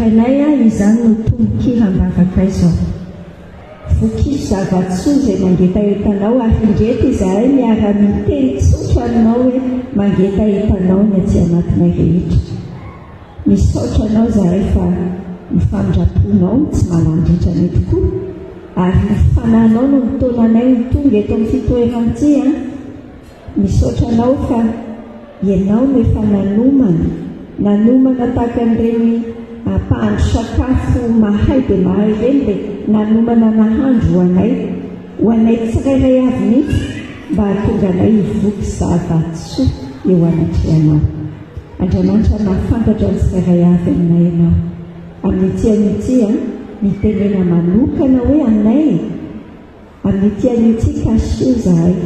taranay a izany no tombokirambavaka izao vokisy zavatsoa izay mangetaetanao ary indreto izahay miara-miteny tsotra aminao hoe mangetaetanao ny aty anatinay rehetra misaotra anao zahay fa mifandraponao tsy malandritrany tokoa ary mifananao no mitonanay mitonga eto amin'ny fitoeranty a misaotra anao fa ianao no efa nanomana tahaka an'ireny ampahandro sakafo mahay dia mahay ireny dia nanomana nahandro ho anay tsirairay avy mihitsy mba hahatonga anay hivoky zavatsoa eo anatrehanao. Andriamanitra mahafantatra ny tsirairay avy aminay ianao amin'ity mitenena manokana hoe anay amin'ity kasio zahay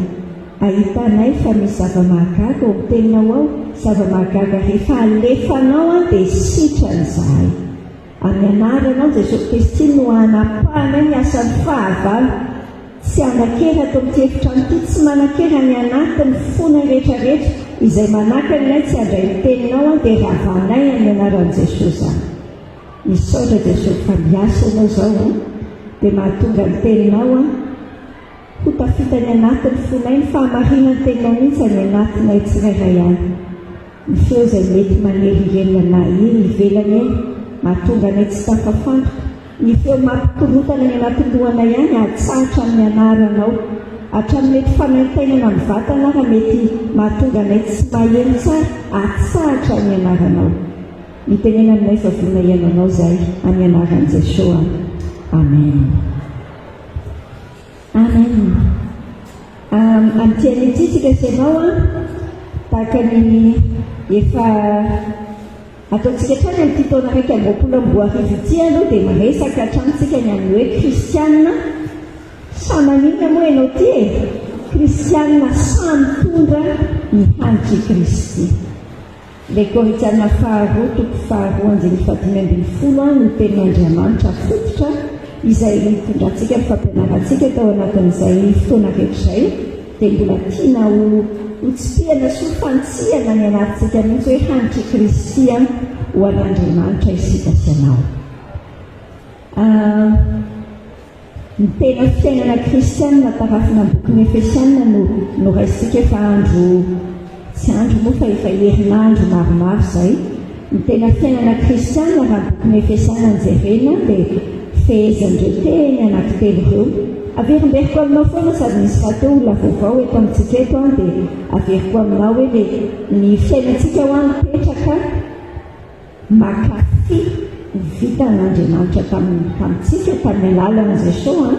ahitanay fa misy zava-mahagaga ao teninao ao zava-mahagaga rehefa alefanao dia sitrany zahay amin'ny anaranao Jesosy Kristy no anapahanay ny asan'ny fahavalo tsy anakera ato amin'ity efitrano ity tsy manakera ny anatiny fona rehetrarehetra izay manakany nay tsy andray ny teninao dia ravanay amin'ny anaran'i Jesosy any misaotra Jesosy fa miasa ianao zao dia mahatonga ny teninao ho tafitany anatiny fonay ny fahamarinany teninao mihitsy any anatinay tsirairay any ny feo izay mety manerirenana ivelany mahatonga anay tsy tafafantoka ny feo mampikorotana ny anatin'ny lohanay ihany atsahatra amin'ny anaranao hatrany mety fanaintainana amin'ny vatana raha mety mahatonga anay tsy maheno tsara atsahatra amin'ny anaranao mitenena aminay fa vonaiananao zay amin'ny anaran'i Jesosy amen. Amen. Amin'ity tsika ianao tahaka ny efa ataontsika trany amin'ity taona raiky ambopolo amboarivo ity aloha dia miresaka hatramitsika ny amin'ny hoe kristianina samanina moa ianao ty kristianina samy tondra ny hanitry Kristy. Ilay Korintiana faharoa toko faharoa andiny 15 no tenin'Andriamanitra fototra izay mitondrantsika ny fampianarantsika tao anatin'izay fotoana rehetraizay dia mbola tiana ho tsipihana sy ho fantsihana ny anatintsika mihitsy hoe hanitry Kristy ho an'Andriamanitra isika sy ianao. Ny tena fiainana kristianina tarafina ny boky ny Efesianina no raisitsika efa andro tsy andro moa fa efa herinandro maromaro izay. Ny tena fiainana kristianina raha ny boky ny Efesianina njerena dia fehezandreo teny anankitelo ireo averimberiko aminao foana sady misy rahateo olona vaovao eto amintsika eto dia averiko aminao hoe ny fiainantsika ho anypetraka makafy vitan'Andriamanitra tamintsika tamin'ny alalan'i Jesosy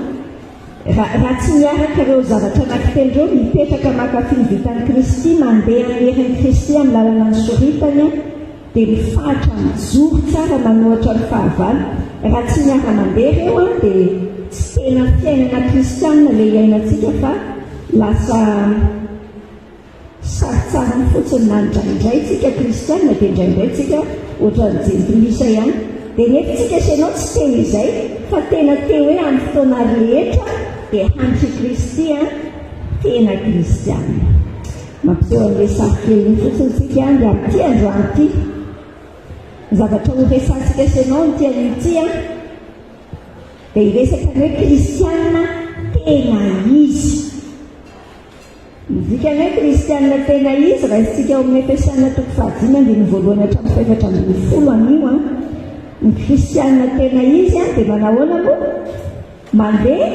raha tsy miaraka ireo zavatra anankitelo ireo mipetraka makafy ny vitan'i Kristy mandeha amin'ny herin'i Kristy amin'ny lalana ny soritany dia mifatra mijoro tsara manohatra ny fahavalo. Raha tsy miara mandeha ireo dia tsy tena fiainana kristianina ilay iainantsika fa lasa saritsarany fotsiny na indraindray tsika kristianina dia indraindray tsika ohatran'ny jentilisa ihany dia nefa tsika ianao tsy teo izay fa tena teo hoe amin'ny fotoana rehetra dia hanitry Kristy tena kristianina. Mampiseho an'ilay sarikely fotsiny tsika dia amin'ity androany ity zavatra ho resantsika ianao ny tian'ity dia iresaka hoe kristianina tena izy. Dikany hoe kristianina tena izy raha isika ao amin'ny Efesianina toko 5:1 hatramin'ny 7:10 anio ny kristianina tena izy dia manahoana moa mandeha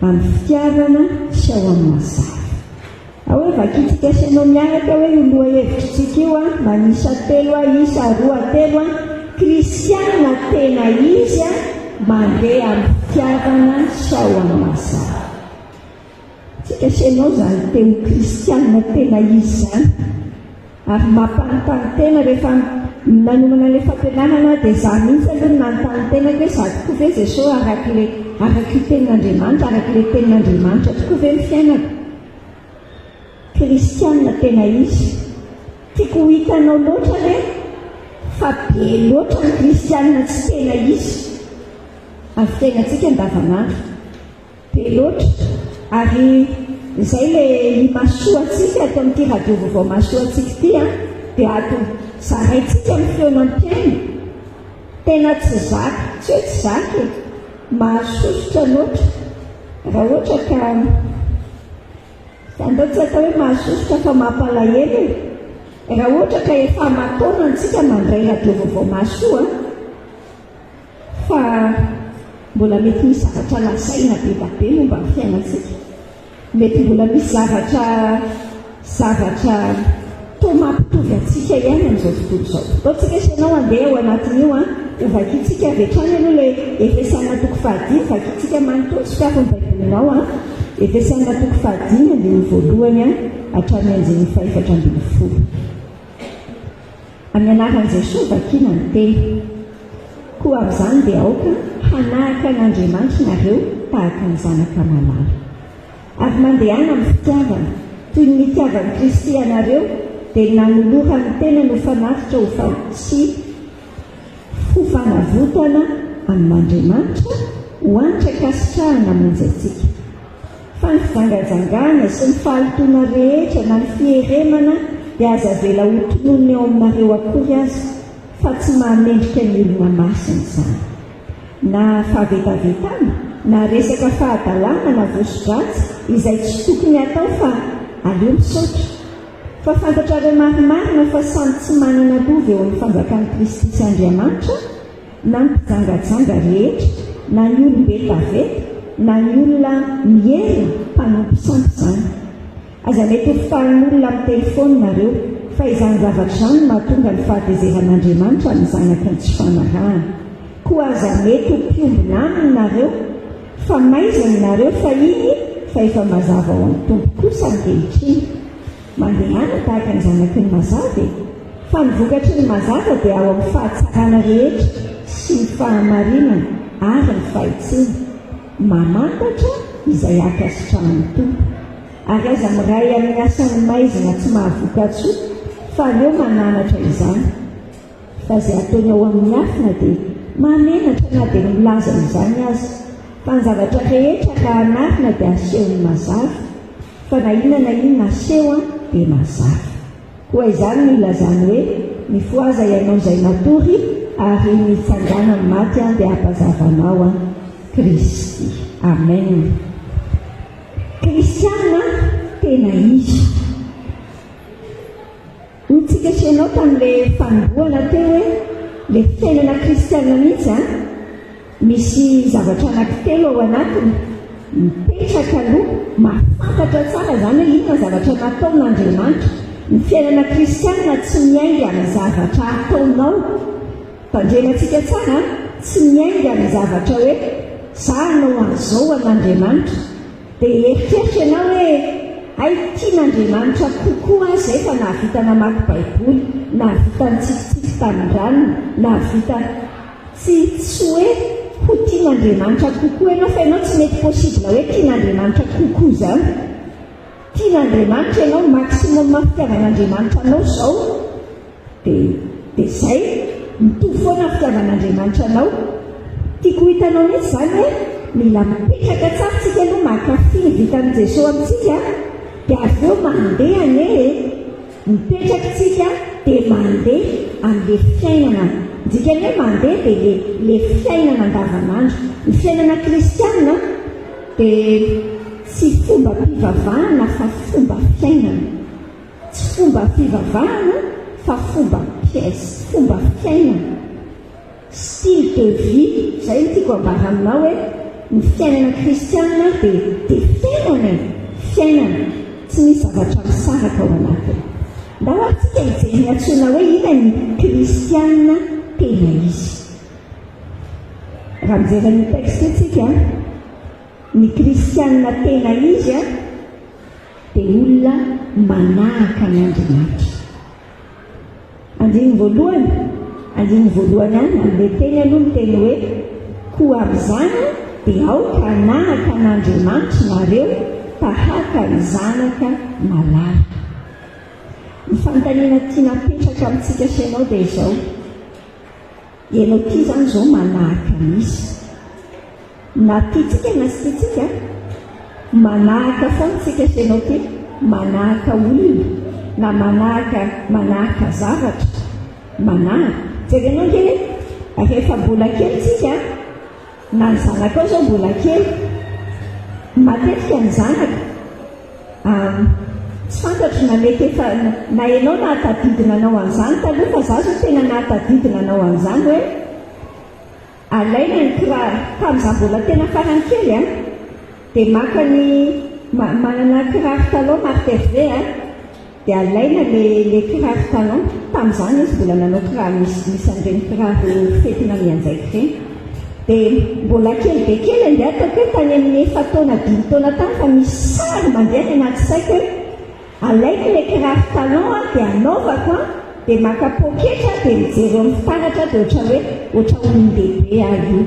amin'ny fitiavana sy ao amin'ny mazava. Hoe vakitsika ianao miaraka hoe oloha hevitritsika io manisa telo isa roa telo kristianina tena izy mandeha amin'ny fitiavana sy ao amin'ny mazava. Tsika ianao zany teo kristianina tena izy zany ary mampanontany tena rehefa nanomana ilay fampianarana dia za mihitsy aloha nanontany tena hoe za tokoa ve Jesosy araka tenin'Andriamanitra araka ilay tenin'Andriamanitra tokoa ve ny fiainako. Kristianina tena izy tiako ho hitanao loatra hoe fa be loatra ny kristianina tsy tena izy amin'ny fiainantsika andavanandro be loatra. Ary izay ilay masoantsika ato amin'ity radio vaovao masoantsika ity dia ato zaraintsika amin'ny feonam-piaina tena tsy zaky, tsy hoe tsy zaky mahasosotra loatra raha ohatra ka andao tsy atao hoe mahasosotra fa mampalahelo raha ohatra ka efa mataona antsika mandray radio vaovao mahasoa fa mbola mety misy zavatra lasaina be be momba ny fiainantsika, mety mbola misy zavatra toa mampitovy atsika ihany amin'izao tontolo izao. Ataontsika isanao andeha ao anatin'io ovakitsika avy hatrany aloha ilay Efesana toko 5 vakitsika manontolo sokafo ny baibolinao Efesana toko 5 andiny voalohany hatrany anjeny 4:10. Amin'ny anaran'i Jesosy vakiana ny teny, koa amin'izany dia aoka hanahaka an'Andriamanitra nareo tahaka ny zanaka malala, ary mandehana amin'ny fitiavana toy ny nitiavan'i Kristy anareo, dia nanolora ny tena no fanafitra sy fofanavotana amin'Andriamanitra ho anitra kasitrahana monjy atsika. Fa ny fijangajangana sy ny fahalitoana rehetra na ny fieremana dia aza vela ho tonony ao aminareo akory azy, fa tsy mahamendrika ny olona masina izany, na fahavetavetana na resaka fahadalàna na vosodratsy izay tsy tokony atao fa aleo misaotra. Fa fantatrareo marimarina fa samy tsy manana lova eo amin'ny fanjakan'i Kristy sy Andriamanitra, na ny mpijangajanga rehetra, na ny olombe taveta, na ny olona mierina mpanompo sampy izany. Aza mety ho fitahin'olona amin'ny telefony nareo, fa izany zavatra izany mahatonga ny fahatezeran'Andriamanitra amin'ny zanaka ny tsy fanarahana. Koa aza mety ho mpiombina aminy nareo, fa maizany nareo fa iny fa efa mazava ao amin'ny tompo kosa ankehitriny. Mandehana tahaka ny zanaky ny mazava, fa ny vokatry ny mazava dia ao amin'ny fahatsarana rehetra sy ny fahamarinana ary ny fahitsiana, mamantatra izay akasitrahan'ny tompo. Ary aza miray amin'ny asany maizina tsy mahavokatsoa, fa aleo mananatra izany. Fa izay ataony ao amin'ny afina dia mamenatra na dia milaza izany azy, fa ny zavatra rehetra ka anarina dia asehony mazava, fa na inona aseho dia mazava. Koa izany milazany hoe mifoaza ianao izay natory ary mitsangana ny maty dia hampazavanao Kristy. Amen. Kristiana tena izy. Nitsika senao tamin'ilay fanomboana teo hoe ilay fiainana kristiana mihitsy misy zavatra anankitelo ao anatiny. Mipetraka aloha, mahafantatra tsara izany hoe inona zavatra nataon'Andriamanitra. Ny fiainana kristiana tsy miainga amin'ny zavatra ataonao. Tandremantsika tsara, tsy miainga amin'ny zavatra hoe zahanao an'izao an'Andriamanitra. Dia eritreritra ianao hoe ay tian'Andriamanitra kokoa azy efa nahavita namaky baiboly, nahavita nitsikitsiky tamin-drano, nahavita tsy hoe ho tian'Andriamanitra kokoa ianao, fa ianao tsy mety possible hoe tian'Andriamanitra kokoa izany. Tian'Andriamanitra ianao maximum fitiavan'Andriamanitra anao izao, dia izay mitovy foana fitiavan'Andriamanitra anao. Tiako hitanao mihitsy izany hoe mila mipetraka tsara tsika aloha mankafy ny vitan'i Jesosy amintsika, dia avy eo mandeha mipetraka tsika dia mandeha amin'ilay fiainana. Dikany hoe mandeha dia ilay fiainana andavanandro. Ny fiainana kristiana dia tsy fomba fivavahana fa fomba fiainana. Tsy fomba fivavahana fa fomba pièce, fomba fiainana. Style de vie, izay no tiako ambara aminao hoe ny fiainana kristiana dia fiainana, tsy misy zavatra misaraka ao anatiny. Nda ho atsika hijery antsoina hoe ina ny kristiana tena izy. Raha mijery ny texte tsika, ny kristiana tena izy dia olona manahaka an'Andriamanitra. Andiny voalohany any amin'ilay teny aloha ny teny hoe koa amin'izany dia aoka hanahaka an'Andriamanitra nareo tahaka ny zanaka malala. Ny fanontaniana tiana petraka amintsika senao dia izao, ianao tia izany izao manahaka misy, na tiatsika na sy tiatsika, manahaka foana tsika senao tia, manahaka olona na manahaka zavatra, manahaka. Jerenao hoe rehefa mbola kely tsika na ny zanaka ao zao mbola kely matetika ny zanaka tsy fantatro na mety efa na ianao nahatadidina anao an'izany taloha fa za zao tena nahatadidina anao an'izany hoe alaina ny kiraha tamin'iza mbola tena farany kely dia maka ny manana kiraro talon marque hervé dia alaina le kiraro talon tamin'izany izy mbola nanao kiraro misy an'ireny kiraro fetina mianjaika ireny dia mbola kely be kely andeha ataoko hoe tany amin'ny 4 taona 5 taona tany fa misy sary mandeha ny anaty saiko hoe alaina le kiraro talon dia anaovako dia maka poketra dia mijery amin'ny fitaratra dia ohatra olon-dehibe ary io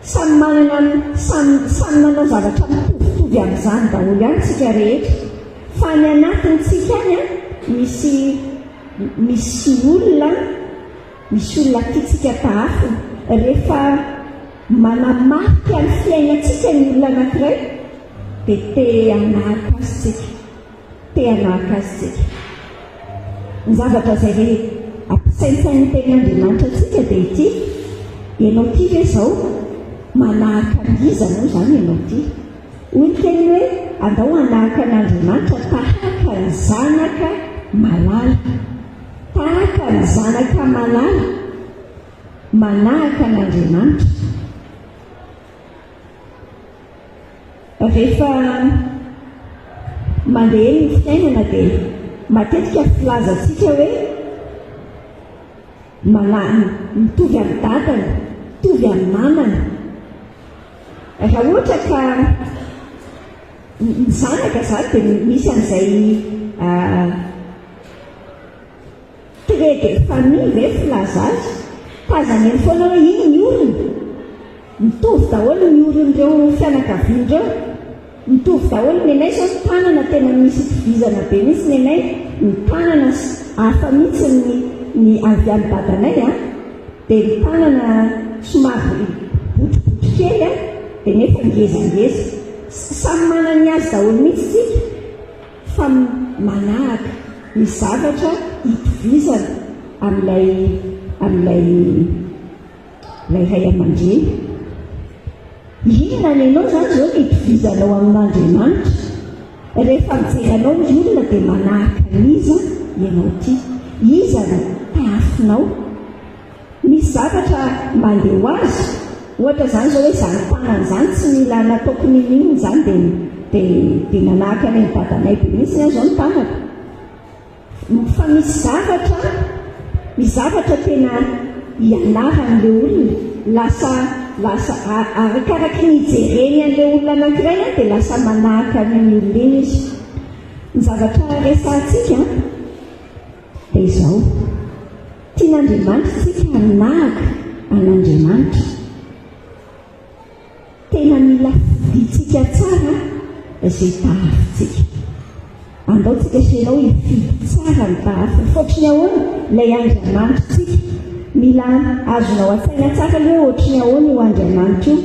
samy manao zavatra mitovitovy amin'izany daholo ihany tsika rehetra fa ny anatintsika any misy olona tiatsika tahafo rehefa manamarika ny fiainantsika ny olona anankiray dia te hanahaka azy tsika ny zavatra izay re ampisaintsainy tenin'Andriamanitra antsika dia ity ianao ty ve zao manahaka an'iza anao izany ianao ty hoy ny teny hoe andao hanahaka an'Andriamanitra tahaka ny zanaka malala tahaka ny zanaka malala manahaka an'Andriamanitra rehefa mandeha ny fiainana dia matetika filazatsika hoe mitovy amin'ny dadana mitovy amin'ny mamana raha ohatra ka ny zanaka zany dia misy an'izay trait de famille ve filaza azy tazany eny foana hoe iny ny olona mitovy daholo ny olon'ireo fianakavian'ireo mitovy daholo ny anay sao ny tanana tena misy tifizana be mihitsy ny anay ny tanana hafa mihitsy ny avy amin'ny dadanay dia ny tanana somary botribotry kely dia nefa ngezangeza samy manana ny azy daholo mihitsy tsika fa manahaka ny zavatra hitovizana amin'ilay ray aman-dreny inona ny ianao zany zao hitovizanao amin'Andriamanitra rehefa mijeranao ny olona dia manahaka n'iza ianao ty iza no tahafinao misy zavatra mandeha ho azy ohatra zany zao hoe izany tanana zany tsy mila nataoko nininy zany dia nanahaka any ny dadanay be mihitsy ny zao ny tanako fa misy zavatra tena hianaran'le olona lasa arakaraky ny jereny an'le olona anankiray dia lasa manahaka amin'ny olona eny izy ny zavatra resantsika dia izao tian'Andriamanitra tsika hanahaka an'Andriamanitra tena mila fiditsika tsara izay tahafintsika andao tsika senao hifidy tsara ny tahafy fotriny ahoana ilay Andriamanitra tsika mila azonao atsaina tsara le hoe ohatriny ahoana io Andriamanitra io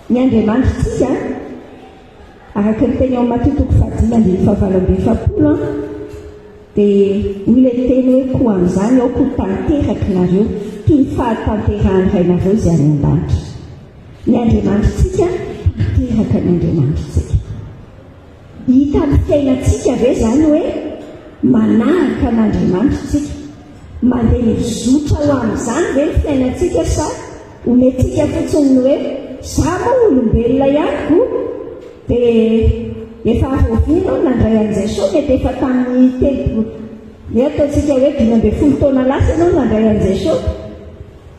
ny Andriamanitra tsika araka ny teny ao Matotoko 10:7 dia ilay teny hoe ko amin'izany ao ko tanteraky nareo toy ny fahatanterahany rainareo izay any an-danitra ny Andriamanitra tsika tanteraka ny Andriamanitra tsika hita amin'ny fiainantsika ve zany hoe manahaka an'Andriamanitra tsika mandeha mizotra ho amin'izany ve ny fiainantsika sa omentsika fotsiny hoe za moa olombelona ihanyko dia efa avovinao nandray an'izay so mety efa tamin'ny telo hoe ataontsika hoe 12 taona lasa ianao nandray an'izay so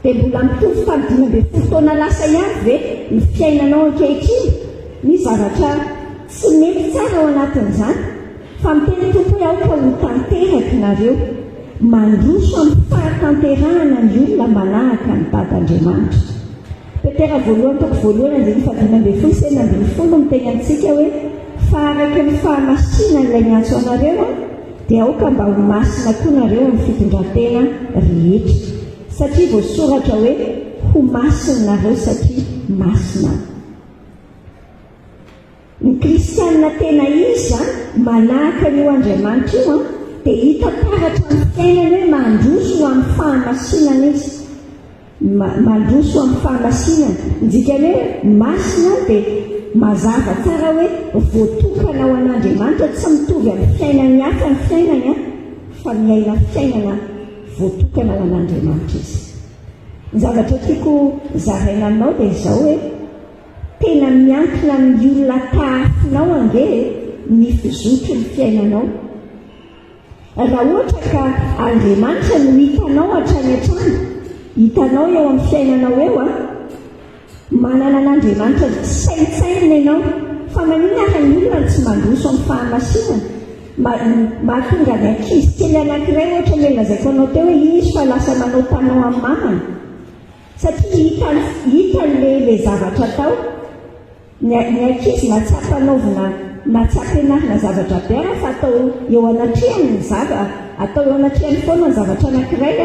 dia mbola mitovy tamin'ny 12 taona lasa ihany ve ny fiainanao ankehitriny ny zavatra tsy mety tsara ao anatin'izany fa miteny tompo hoe aoka ho tanteraky nareo mandroso amin'ny fahatanterahana ny olona manahaka ny dad'Andriamanitra Petera voalohany toko voalohany 12 miteny antsika hoe fa araky ny fahamasinana ilay miantso anareo dia aoka mba ho masina koa nareo amin'ny fitondran-tena rehetra satria voasoratra hoe ho masina nareo satria masina ny kristianina tena izy manahaka n'io Andriamanitra io dia hita taratra amin'ny fiainany hoe mandroso ho amin'ny fahamasinana izy mandroso amin'ny fahamasinana indikany hoe masina dia mazava tsara hoe voatokana ho an'Andriamanitra tsy mitovy amin'ny fiainany hafa ny fiainany fa miaina fiainana voatokana ho an'Andriamanitra izy. Ny zavatra tiako zaraina aminao dia izao hoe tena miankina amin'ny olona tahafinao ange ny fizotry ny fiainanao. Raha ohatra ka Andriamanitra no hitanao hatrany hatrany, hitanao eo amin'ny fiainanao eo manana an'Andriamanitra saintsainina ianao, fa maninona ary ny olona tsy mandroso amin'ny fahamasinana. Mahatonga ny ankizy kely anankiray ohatra ny lazaiko anao teo hoe izy fa lasa manao tanao amin'ny mamany satria hitan'le zavatra tao. Ny ankizy natsapa anaovina natsapa ianarina zavatra biara fa atao eo anatrehany atao eo anatrehany foana ny zavatra anankiray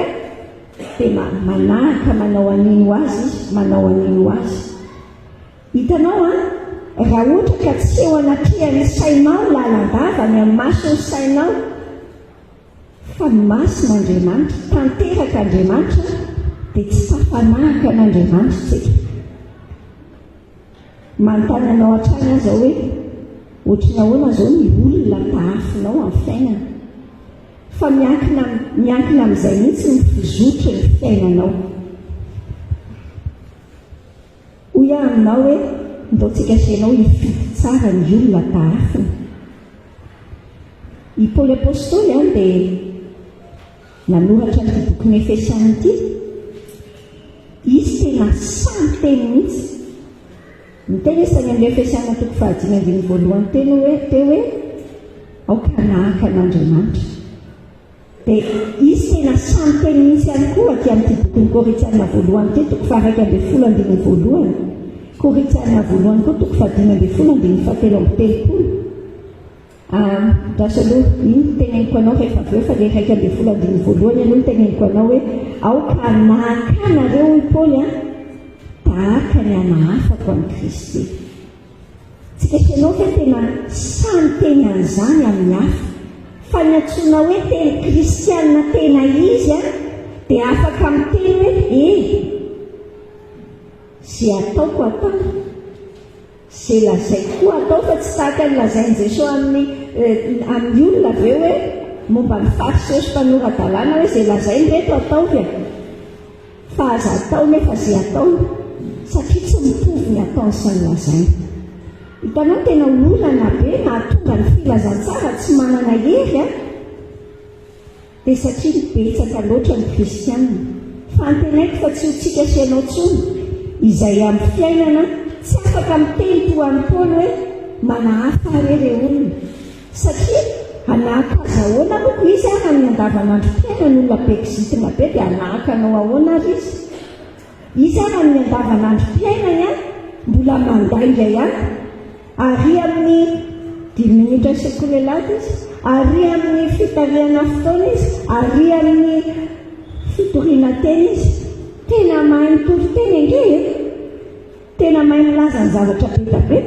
dia manahaka manao anino azy. Hitanao raha ohatra ka tsy eo anatrehany sainao lalandavany amin'ny masony sainao, fa masin'Andriamanitra, tanteraka Andriamanitra, dia tsy tafanahaka an'Andriamanitra tsika. Manontany anao hatrany aza hoe ohatrina ahoana zao ny olona tahafinao amin'ny fiainana, fa miankina amin'izay mihitsy ny fizotry ny fiainanao. Hoy aho aminao hoe ndaontsika asianao hifity tsara ny olona tahafina. I Paoly Apôstôly dia nanoratra ny boky ny Efesiana ity, izy tena samy teny mihitsy. Miteny isany amin'ny Efesiana 5:1 teny hoe aoka nahaka an'Andriamanitra. Dia izy tena samy teny mihitsy ihany koa aty amin'ity boky ny Korintiana 1 ty 2:2, Korintiana 1 koa 2:5-7. Drasa aloha iny teneniko anao rehefa aveo fa le 2:1 aloha teneniko anao hoe aoka nahaka anareo i Paoly tahaka ny anahafako amin'ny Kristy. Tsika sianao fa tena samy teny an'izany amin'ny hafa, fa ny antsoina hoe teny kristianina tena izy dia afaka miteny hoe zay ataoko atao, zay lazaiko atao, fa tsy tahaka ny lazainy Jesosy amin'ny olona aveo hoe momba ny fariseo mpanorandalàna hoe zay lazainy reto ataovy fa aza atao nefa zay ataony, satria tsy mitovy ny ataony sy ny lazainy. Hitanao tena olana be nahatonga ny filazantsara tsy manana hery dia satria betsaka loatra ny kristianina. Fa antenaiko fa tsy ho tsika sianao tsony izay amin'ny fiainana tsy afaka miteny toa amin'ny Paoly hoe manahafa rery olona, satria anahaka azy ahoana moko izy amin'ny andavanandro fiainana. Ny olona bekizitina be dia anahaka anao ahoana ary izy amin'ny andavanandro fiainana mbola mandainga ihany, ary amin'ny 10 minitra sekolelata izy, ary amin'ny fitariana fotoana izy, ary amin'ny fitoriana teny izy, tena mahay mitory teny ange, tena mahay milaza ny zavatra be.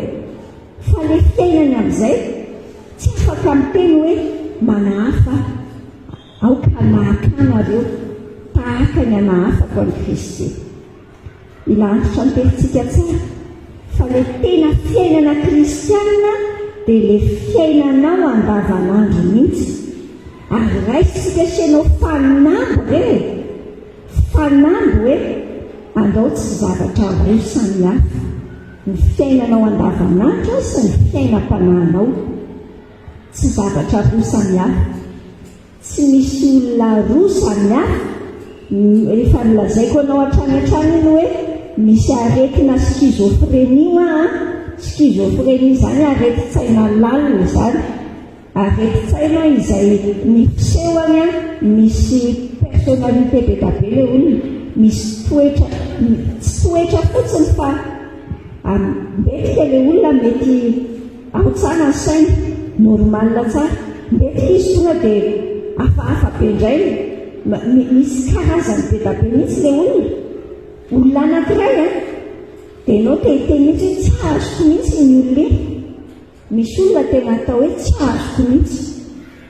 Fa le fiainany amin'izay tsy afaka miteny hoe manahafa, aoka nahaka anareo tahaka ny anahafako an'i Kristy. Ilantitra mitelintsika tsara fa le tena fiainana kristianina dia le fiainanao andavanandro mihitsy. Ary raisitsika sianao fanambo hoe andao tsy zavatra roa samihafa, ny fiainanao andavanandro sy ny fiainam-panahinao, tsy zavatra roa samihafa, tsy misy olona roa samihafa. Efa nilazaiko anao hatrany iny hoe misy aretina skizofrenia izany areti-tsaina lalina izany, areti-tsaina izay mifisehoany misy personnalité be da be le olona, misy toetra fotsiny fa mbetika le olona mety ahotsana ny saina normalina tsara, mbetika izy tonga dia hafahafa be indray, misy karazany be da be mihitsy le olona anankiray dia ianao tehiteny mihitsy hoe tsy azoko mihitsy ny olona. Misy olona tena atao hoe tsy azoko mihitsy,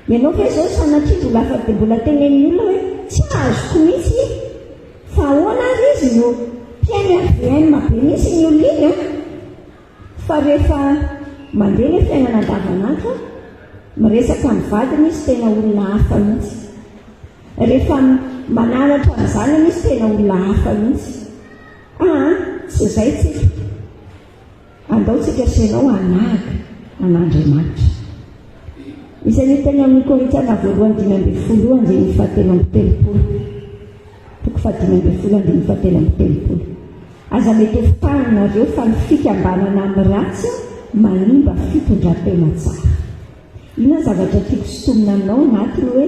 ianao fa izao sanatria mbola tenenin'ny olona hoe tsy azoko mihitsy, fa ahoana azy izy no mpiainy avn be misy ny oliny fa rehefa mandeha le fiainana andavanandro miresaka mivadiny izy tena olona hafa mihitsy, rehefa manaratra n'izany izy tena olona hafa mihitsy. Tsy izay tsika andaotsika senao anaga an'Andriamanitra. Isan'ny teny amin'ny Korintana voalohany 5:10 andiny 7:30 toko 5:7-7:30 aza mety ho fiparinareo fa ny fikambanana amin'ny ratsy manimba fitondran-tena tsara. Ina zavatra tiako sotomina aminao anatiny hoe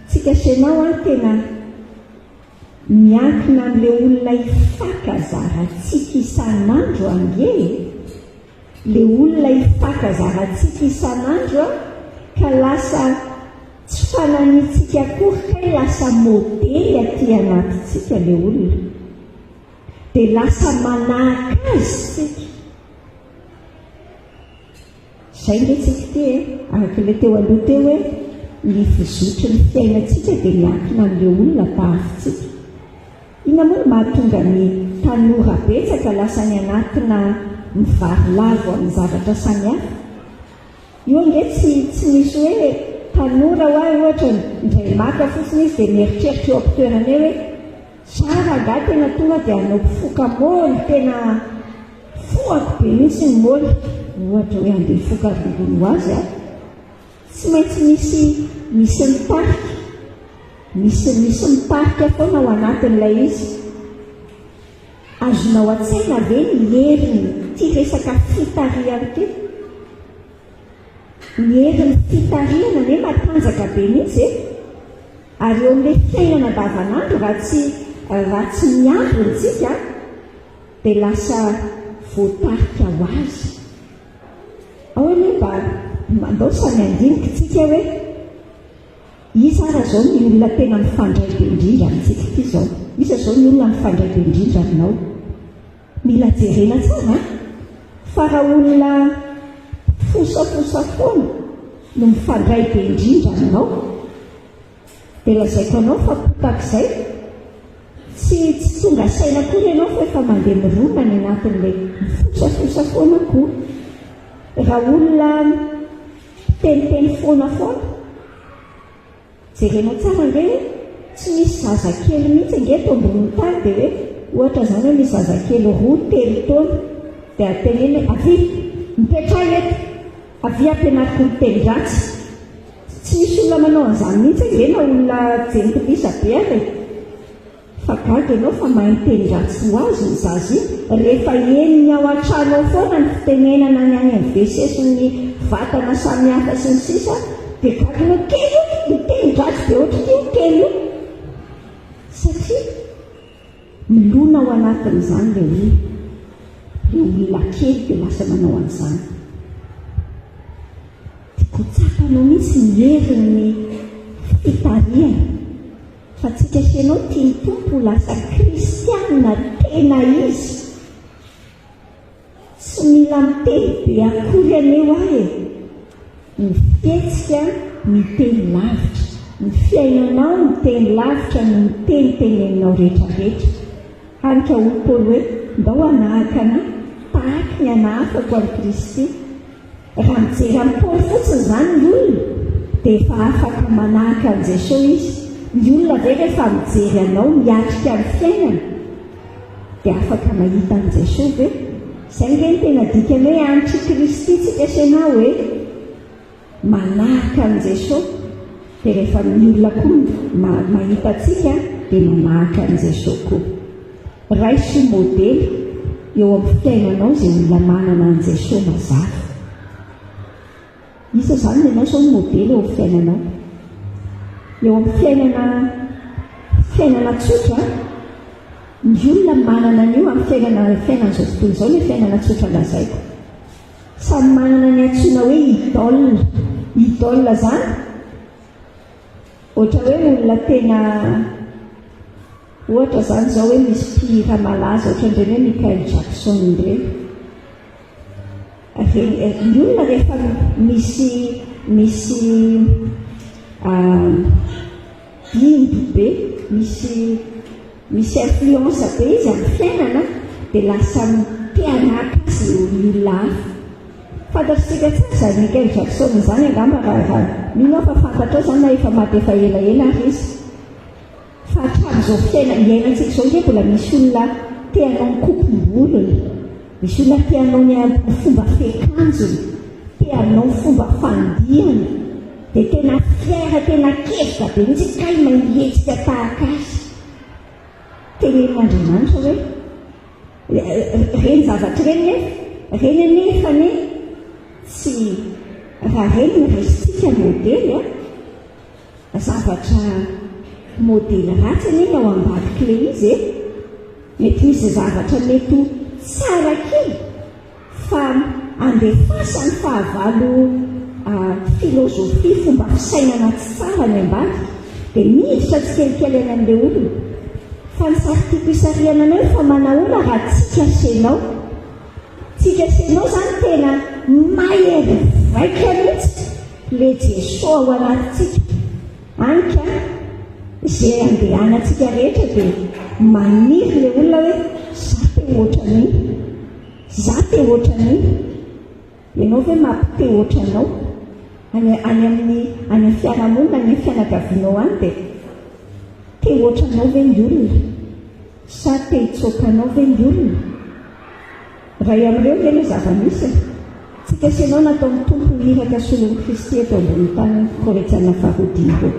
tsika senao tena miankina amin'le olona ifakazarantsika isan'andro ange, le olona ifakazarantsika isan'andro ka lasa tsy fananitsika akory kay lasa modely aty anatitsika le olona dia lasa manahaka azy tsika. Izay nge tsika ty araka le teo aloha teo hoe ny fizotry ny fiainantsika dia miankina amin'le olona tahafintsika. Ina moa mahatonga ny tanora betsaka lasa ny anatina mivary lavo amin'ny zavatra samihafa. Io ange tsy misy hoe tanora hoahy ohatra indray maka fotsiny izy dia mieritreritra eo am-pitoerana eo hoe tsara nga tena tonga dia anao mpifoka moly, tena foako be mihitsy ny moly, ohatra hoe andeha foka rongony ho azy tsy maintsy misy mitarika, misy mitarika foana ao anatin'ilay izy. Azonao an-tsaina ve ny heriny ty resaka fitariana ty? Ny heriny fitariana ne matanjaka be mihitsy ary eo amin'ilay fiainana andavanandro raha tsy miambintsika dia lasa voatarika ho azy. Ao hoe mba mandao samy andinika tsika hoe iza ara zao ny olona tena mifandray be indrindra amintsika ity zao, iza zao ny olona mifandray be indrindra aminao. Mila jerena tsara fa raha olona fosafosa foana no mifandray be indrindra aminao dia lazaiko anao fa potak'izay tsy tonga saina kory ianao fa efa mandeha mirona ny anatin'ilay fosafosa foana koa. Raha olona teniteny foana foana jerenao tsara nge tsy misy zazakely mihitsy nge eto amboniny tany dia hoe ohatra izany hoe misy zazakely 2-3 taona dia ateneny avy mipetraha eto, avy ampianariko miteny-dratsy. Tsy misy olona manao an'izany mihitsy ngena olona jenitibisa be ary fa gaga ianao fa mahay miteny-dratsy ho azy ny zazy rehefa eniny ao an-trano foana ny fitenenana ny any amin'ny WC sy ny vatana samihafa sy ny sisa dia gaganao kely miteny-dratsy dia ohatra ty kely io satria milona ao anatin'izany le olona kely dia lasa manao an'izany. Tiako tsapanao mihitsy ny herin'ny fitariana fa tsika senao tia ny tompo lasa kristianina tena izy, tsy mila miteny be akory aneo ahy ny fietsika miteny lavitra, ny fiainanao miteny lavitra no miteniteneninao rehetrarehetra. Hanika ho Paoly hoe ndao anahaka anahy tahaka ny anahafako amin'ny Kristy. Raha mijery amin'ny Paoly fotsiny izany ny olona dia efa afaka manahaka an'i Jesosy izy. Ny olona ve rehefa mijery anao miatrika amin'ny fiainana dia afaka mahita an'i Jesosy ve? Izay nge ny tena dikany hoe antitra Kristy tsika senao hoe manahaka an'i Jesosy dia rehefa ny olona koa mahita antsika dia manahaka an'i Jesosy koa. Raiso modely eo amin'ny fiainanao izay olona manana an'i Jesosy mazava. Isa izany ianao zao modely eo amin'ny fiainanao. Eo amin'ny fiainana tsotra ny olona manana an'io amin'ny fiainana izao tontolo izao ny fiainana tsotra lazaiko. Samy manana ny antsoina hoe idole zany. Ohatra hoe olona tena ohatra izany izao hoe misy mpihira malaza ohatra indreny hoe Michael Jackson ireny. Ny olona rehefa misy bimby be, misy misy influence be izy amin'ny fiainana dia lasa mpianaka azy ny olona hafa. Fantatritsika tsara zany Michael Jackson zany angamba raha mino fa fantatrao zany na efa maty efa elaela ary izy. Fa hatramin'izao iainantsika izao nge mbola misy olona te-hanao ny kopom-bolony, misy olona te-hanao ny fomba fiakanjony, te-hanao ny fomba fandihany, dia tena fiera, tena kevitra be mihitsy kay mahihetsika tahaka azy. Tenen'Andriamanitra hoe reny zavatra reny anefany tsy raha reny ny raisitsika modely zavatra modely ratsy aneny ao ambadik'le izy mety misy zavatra mety tsara kely fa andefasany fahavalo filozofia fomba fisainana tsy tsara ny ambady dia miditra tsy kelikely any amin'ilay olona. Fa ny saritiako isariana anao fa manahoana raha tsika senao zany tena mahery vaika mihitsy le Jesosy ao anatitsika. Anka izay andehanantsika rehetra dia maniry le olona hoe za te ohatran'iny ianao ve mampite ohatranao any amin'ny fiarahamonina, any amin'ny fianakavianao any dia te ohatranao ve ny olona sa te hitsokanao ve ny olona? Raha amin'ireo ve no zava-misy tsika senao nataon'ny tompo hiraka solon'ny Kristy eto ambony tany Korinthiana 4:20.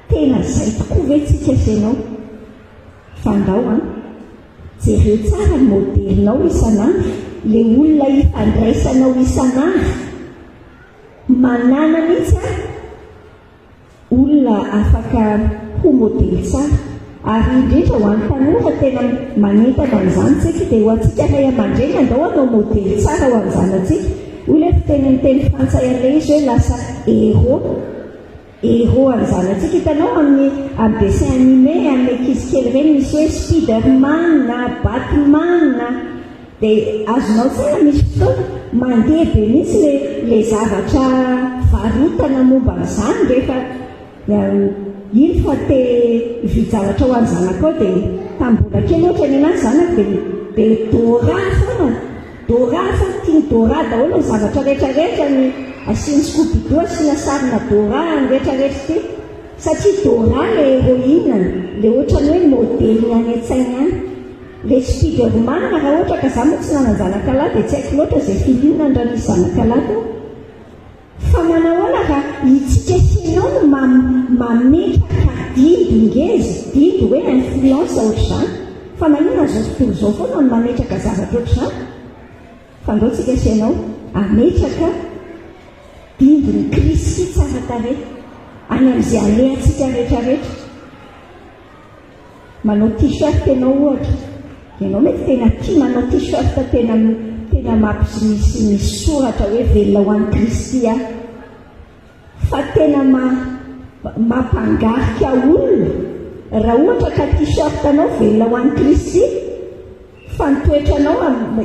Tena izay tokoa ve tsika senao? Fandao jereo tsara ny modelinao isan'andro, le olona ifandraisanao isan'andro, manana mihitsy olona afaka ho modely tsara. Ary indrindra ho an'ny tanora tena manentana an'izany tsika dia ho antsika ray aman-dreny andao anao modely tsara ho an'ny zanatsika. Olona fiteniteny frantsay an'ilay izy hoe lasa héros an'ny zanatsika. Hitanao amin'ny dessin animé amin'ny ankizy kely ireny misy hoe Spiderman na Batman dia azonao tsara misy fotoana mandeha be mihitsy le zavatra varotana momba n'izany rehefa iny fa te vijavatra ho an'ny zanako ao dia tambola kely ohatra ny anazy zanako dia dora fa tiany dora daholo ny zavatra rehetrarehetra ny asiany Scooby-Doo asiana sarina dora ny rehetrarehetra ty satria dora le héroïne le ohatrany hoe modely any an-tsainy any. Le Spiderman raha ohatra ka za moa tsy nanan zanakalahy dia tsy haiko loatra izay filinina andranisy zanakalahy fa manahoana raha itsika senao no mametraka dindo hoe influence ohatr'izany. Fa manina zao tontolo izao foana no mametraka zavatra ohatr'izany. Fa ndao tsika senao ametraka dindony Kristy tsara tarehy any amin'izay alehantsika rehetrarehetra. Manao t-shirt ianao ohatra, ianao mety tena tia manao t-shirt tena misy soratra hoe velona ho an'ny Kristy fa tena mampangarika olona raha ohatra ka t-shirt anao velona ho an'ny Kristy fa nitoetranao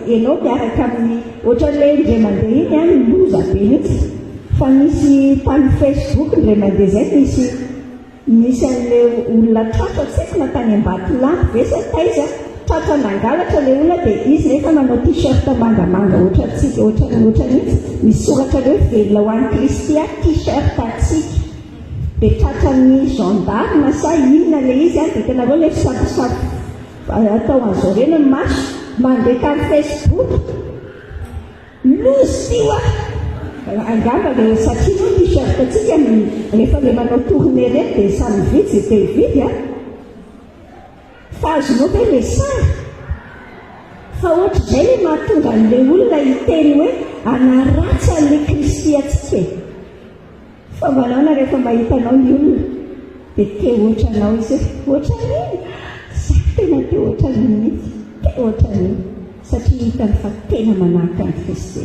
ianao miaraka amin'ny ohatran'ilay indray mandeha iny miloza be mihitsy. Fa misy tany Facebook indray mandeha zay misy an'ilay olona tratra tsy haiko na tany Ambatolampy ve sa taiza tratra nangalatra ilay olona dia izy rehefa manao t-shirt mangamanga ohatran'itsy misy soratra hoe velona ho an'ny Kristy t-shirt atsika dia tratran'ny gendarme sa inona ilay izy dia tena reo ilay fisapisapy atao an'izao reny ny maso mandeha tamin'ny Facebook lozy tio angamba le satria no t-shirt atsika rehefa le manao tournée reny dia samy vidy zay te hividy fa azonao ve le sara fa ohatr'izay le mahatonga an'ilay olona hiteny hoe anaratsy an'ilay Kristy atsika fa manaona rehefa mahitanao ny olona dia te ohatranao izy ohatran'iny za tena te ohatran'iny mihitsy te ohatran'iny satria hitany fa tena manahaka ny Kristy.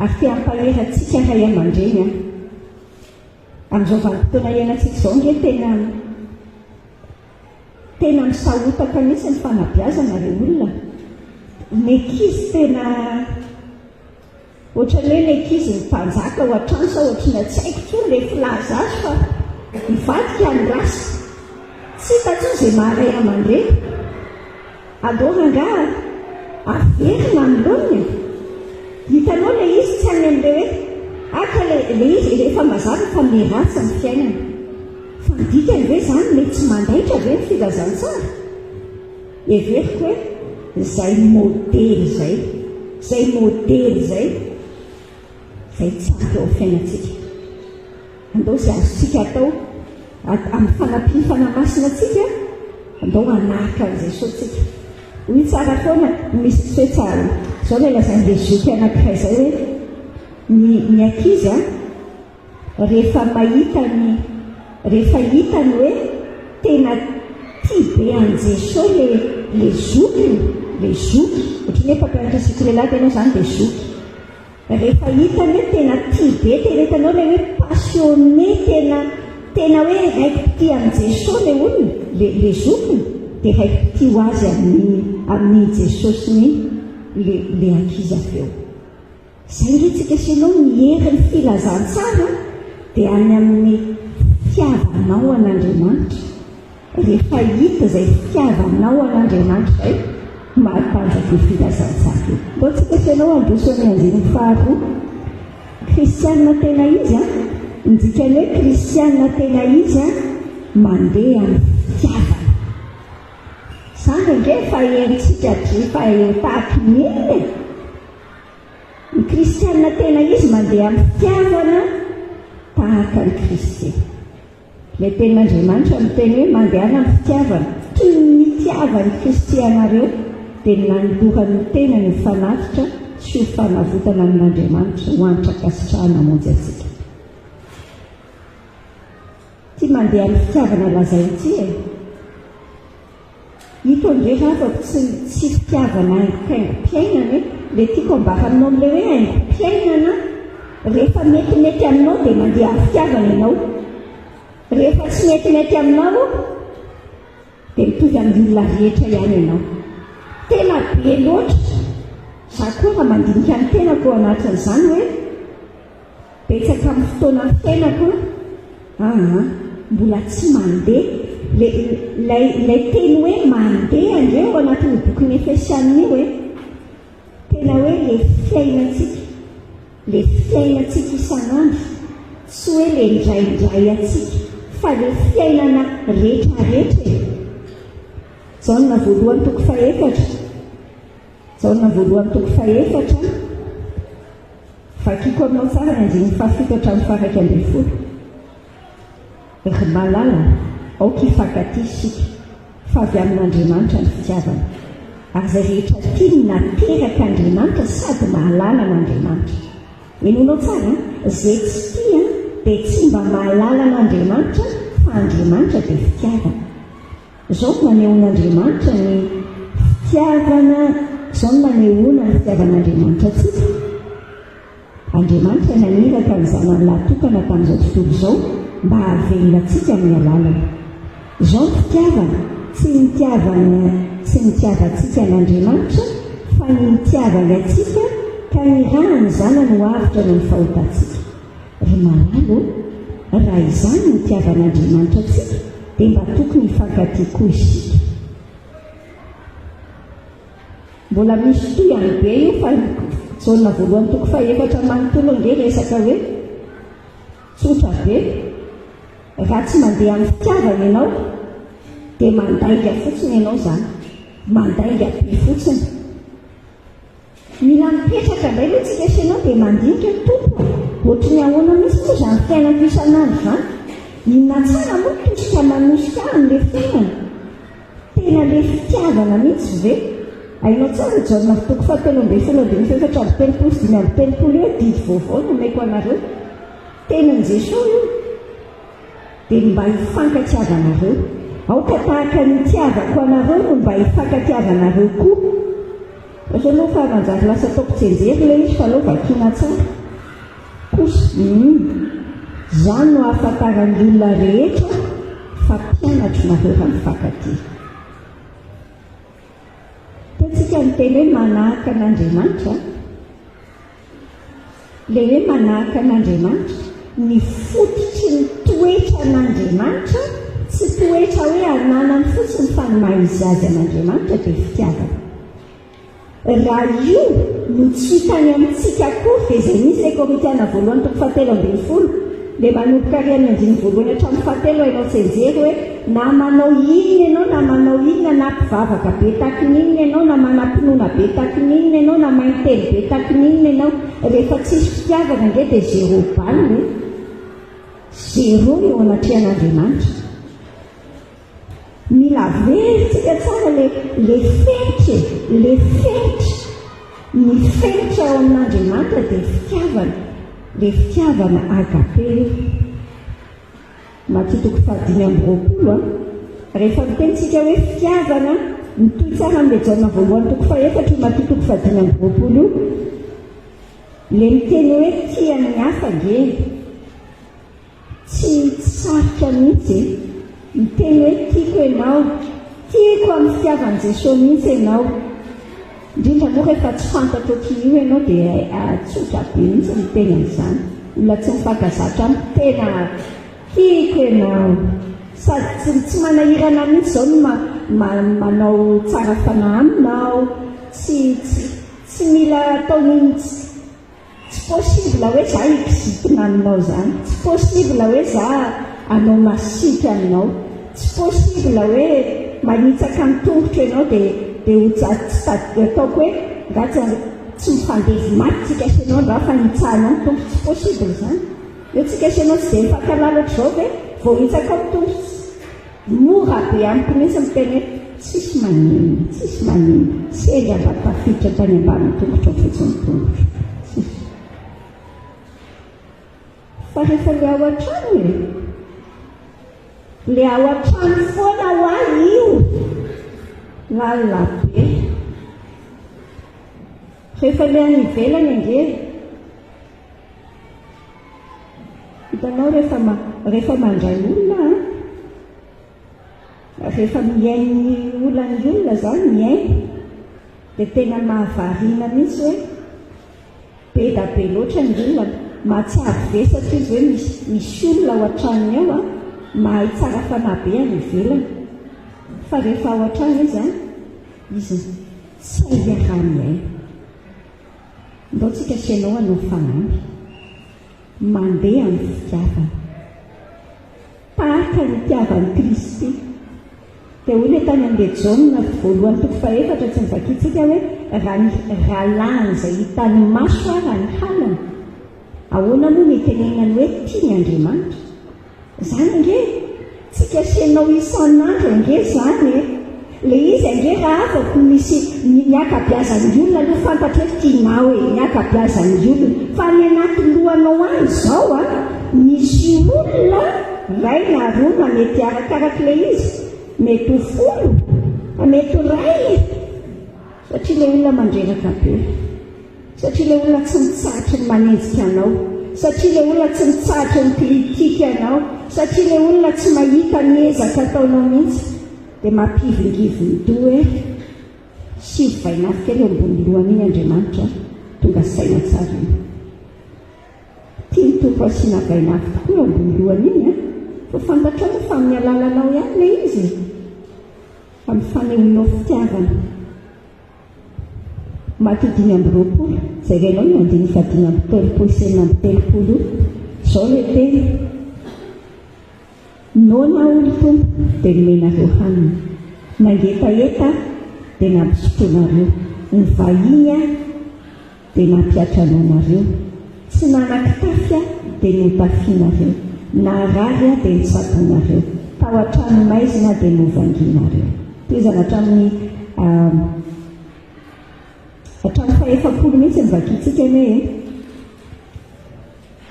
Ary te hampaherantsika ray aman-dreny amin'izao vanim-potoana iainantsika izao nge tena misahotaka mihitsy ny fanabeazana ilay olona. Ny ankizy tena ohatran'ny hoe ny ankizy ny mpanjaka ho an-trano sa ohatrany tsy haiko tsony ilay filaza azy fa mivadika ny rasa tsy hitatsoa izay maharay aman-dreny adohanga averina amin'loniny hitanao le izy tsy any amin'le hoe aka le izy rehefa mazava fa miratsy ny fiainana fa midikany hoe zany le tsy mandaitra ve ny filazantsara everiko hoe zay modely zay modely zay tsy ato eo fiainatsika andao zay azontsika atao amin'ny fanampiny fanamasina atsika andao anaraka an'izay sotsika hoy tsara foana misy hoe tsara zao le lazan'le zoky anankiray zay hoe ny ankizy rehefa hitany hoe tena tia be an' Jesosy le zoky ohatrany hoe mpampianatra sikolelaka ianao zany de zoky rehefa hitany hoe tena tia be tena hitanao le hoe passionné tena hoe raiki-pity amin'i Jesosy le olona le zokiny dia raiki-pity ho azy amin'ny Jesosy le ankizy avy eo zay nretsika sianao miery ny filazantsara dia any amin'ny fitiavanao an'Andriamanitra rehefa hita zay fitiavanao an'Andriamanitra zay mahatanjaka ny filazantsara io mbô tsika sianao androso amin'ny anjeny faharoa kristianina tena izy indikany hoe kristianina tena izy mandeha amin'ny fitiavana zany nge fa herintsika fa tahaka nyinona ny kristianina tena izy mandeha amin'ny fitiavana tahaka ny Kristy le tenin'Andriamanitra miteny hoe mandehana amin'ny fitiavana toy ny fitiavany Kristy anareo dia nanolohan'ny tena ny fanatitra sy ho fanavotana amin'Andriamanitra ho anitra kasitrahana monjy atsika ty mandeha amin'ny fitiavana lazaintsy hito ndre rafako tsy fitiavana haingo-piainana le tiako ambaka aminao am'le hoe haingo-piainana rehefa metimety aminao dia mandeha amin'ny fitiavana ianao rehefa tsy metimety aminao dia mitovy amin'ny olona rehetra ihany ianao tena be loatra za koa raha mandinika ny tenako anatin'izany hoe betsaka amin'ny fotoana ny tenako mbola tsy mandeha lay teny hoe mandeha ndre ao anatin'ny bokyny Efesianina io hoe tena hoe le fiainatsika isan'andro tsy hoe le ndraindray atsika fa le fiainana rehetrarehetra jaonina voalohany toko faefatra vakiko aminao tsara ny anjeny fahafitatra amin'ny faraka ambin'ny folo ry malala aoka hifankatisika fa avy amin'Andriamanitra ny fitiavana ary zay rehetra tiany nateraka Andriamanitra sady mahalala n'Andriamanitra enonao tsara zay tsy tia dia tsy mba mahalala n'Andriamanitra fa Andriamanitra dia fitiavana zao manehoan'Andriamanitra ny fitiavana zao manehoana ny fitiavan'Andriamanitra atsika Andriamanitra naniraka ny zanany lahatokana tamin'izao tontolo izao mba hahavelona atsika amin'ny alalana izao ny fitiavana tsy nitiavantsika n'Andriamanitra fa ny nitiavana atsika ka niraha ny zanany ho avitra no ny fahotantsika ry malalo raha izany nitiavan'Andriamanitra atsika dia mba tokony hifankatia koa isika mbola misy toy any be io fa jaonina voalohany toko faefatra manontolo nge resaka hoe tsotra be raha tsy mandeha amin'ny fitiavana ianao dia mandainga fotsiny ianao zany mandainga be fotsiny mila mipetraka indray loha tsika sianao dia mandinika tompo ohatry ny ahoana misy moa zany fiainako isan'andro zany inona tsara moa tosika manosika an'le fiainana tena le fitiavana mihitsy ve ainao tsara jaonina toko fahatelo ambin'ny folo ambin'ny efatra amby telopolo sy dimy amby telopolo eo didy vaovao no omeko anareo tenan' Jesosy io dia mba hifankatiavanareo aoka tahaka ny tiavako anareo no mba hifankatiavanareo koa ohatry anao fa manjary lasa ataoko tsenjery le izy fa alao vakiana tsara kosa zany no ahafantaran'ny olona rehetra fa mpianatro nareo raha mifankatia tsika miteny hoe manahaka an'Andriamanitra le hoe manahaka an'Andriamanitra ny fototry ny toetra an'Andriamanitra tsy tsy toetra hoe ananany fotsiny fa ny mahizy azy an'Andriamanitra dia fitiavana. Raha io no tsy hitany amintsika koa dia izay misy ilay Korintiana voalohany toko 7:20 dia manomboka arian'ny 9 hatramin'ny 7 ianao tsenjery hoe na manao inona ianao na manao inona na mpivavaka be takin'inona ianao na manam-pinoana be takin'inona ianao na maintely be takin'inona ianao rehefa tsisy fitiavana indray dia zéro balle zéro eo anatrehan'Andriamanitra. Mila veritsika tsara le fenitra ny fenitra ao amin'Andriamanitra dia fitiavana, le fitiavana agape. Matitoko 5:20 rehefa mitentsika hoe fitiavana mitoy tsara amin'ilay Jaona voalohany toko 4 matitoko 5:20 le miteny hoe tia ny hafa nge tsy sarotra mihitsy, miteny hoe tiako ianao, tiako amin'ny fitiavan'i Jesosy mihitsy ianao. Indrindra moa rehefa tsy fantatra ohatr'io ianao dia tsotra be mihitsy miteny an'izany. Olona tsy mifankazatra amin'ny tena tiako ianao, sady tsy manahirana mihitsy izao no manao tsara fanahy aminao, tsy mila ataony tsy possible hoe za hikizitina aminao zany, tsy possible hoe za anao masika aminao, tsy possible hoe manitsaka amin'ny tongotra ianao dia ataoko hoe ratsy tsy mifandevy maty tsika sy ianao raha fa nitsahanao amin'ny tongotra, tsy possible zany. Eo tsika sy ianao tsy dia mifankalalatra zao ve vao hitsaka amin'ny tongotra mora be amiko mihitsy miteny hoe tsisy manino sendra mba tafiditra tany ambanin'ny tongotra fotsiny tongotra. Fa rehefa le ao an-trano le ao an-trano foana ho ahy io lalabe. Rehefa le any ivelany ange hitanao rehefa mandray olona rehefa miainy olany olona zany miainy dia tena mahavariana mihitsy hoe be da be loatra ny olona mahatsiaro vesatra izy hoe misy olona ao an-tranony ao mahay tsara fanahy be any ivelany. Fa rehefa ao an-trano izy tsy hiara miaina. Ndao tsika sy ianao hanao fanahy mandeha amin'ny fitiavana tahaka ny fitiavan'i Kristy. Dia hoy ilay tany amin'ilay Jaona voalohany toko 4 tsy nivakitsika hoe raha lanja hitany maso raha ny halana ahoana moa mitenenany hoe tia ny Andriamanitra zany nge tsika sy ianao isan'andro nge zany le izy nge raha afaka misy miakabiazan'ny olona aloha fantatra hoe tianao miakabiazan'ny olona fa ny anaty lohanao any izao misy olona ray na roa na mety arakarak'ilay izy mety ho folo mety ho ray satria ilay olona mandreraka be, satria ilay olona tsy mitsahatra ny manenjika anao, satria ilay olona tsy mitsahatra ny kritika anao, satria ilay olona tsy mahita ny ezaka ataonao mihitsy dia mampivingivy midoa hoe sivy vainafika eo ambony lohany iny Andriamanitra tonga saina tsara iny. Tia ny tompo asiana vainafy tokoa eo ambony lohany iny fa fantatrao moa fa amin'ny alalanao ihany ilay izy fa mifanehoanao fitiavana. Mateo 5:20 izay renao no andiny 5:30 izao le teny nona olo tompo dia nomenareo hanina, nangetaheta dia nampisotroanareo, ny vahiny dia nampiatrana anareo, tsy nanan-kitafy dia notafianareo, na rary dia nitsaponareo, tao an-trano maizina dia novanginareo. Toizana hatramin'ny hatramin'ny 40 mihitsy nivakitsika hoe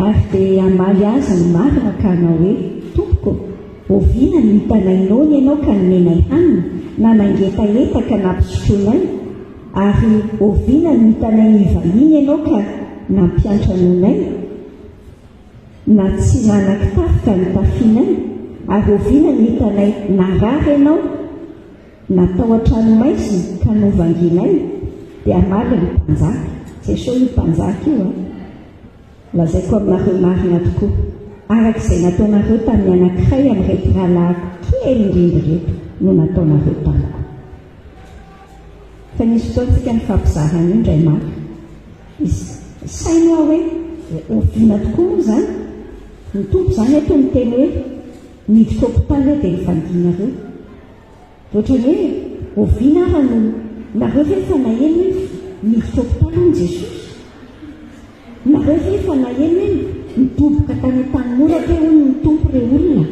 ary dia amaly azy ny marina ka hanao hoe tompoko oviana ny hitanainao ny ianao ka nomenay hanina, na nangetaheta ka nampisotroanay, ary oviana ny hitanay ny vahiny ianao ka nampiantranonay, na tsy nanan-kitafy ka nitafianay, ary oviana ny hitanay narary ianao natao an-trano maizina ka novanginay. Dia amaly ny mpanjaka, Jesosy ny mpanjaka io lazaiko aminareo marina tokoa arak'izay nataonareo tamin'ny anankiray amin'ireto rahalahiko kely indrindra reto no nataonareo tamiko. Fa nisy fotoantsika ny fampizarana io indray maka. Izy saino aho hoe oviana tokoa moa zany. Ny tompo zany ato ny teny hoe miditra hôpitaly hoe dia nifandinareo. Ohatrany hoe oviana aho no nareo ve fa naheno hoe miditra hôpitaly hono Jesosy. Nareo ve fa naheno hoe midoboka tany an-tanimoraka hoe hono ny tompo re olona.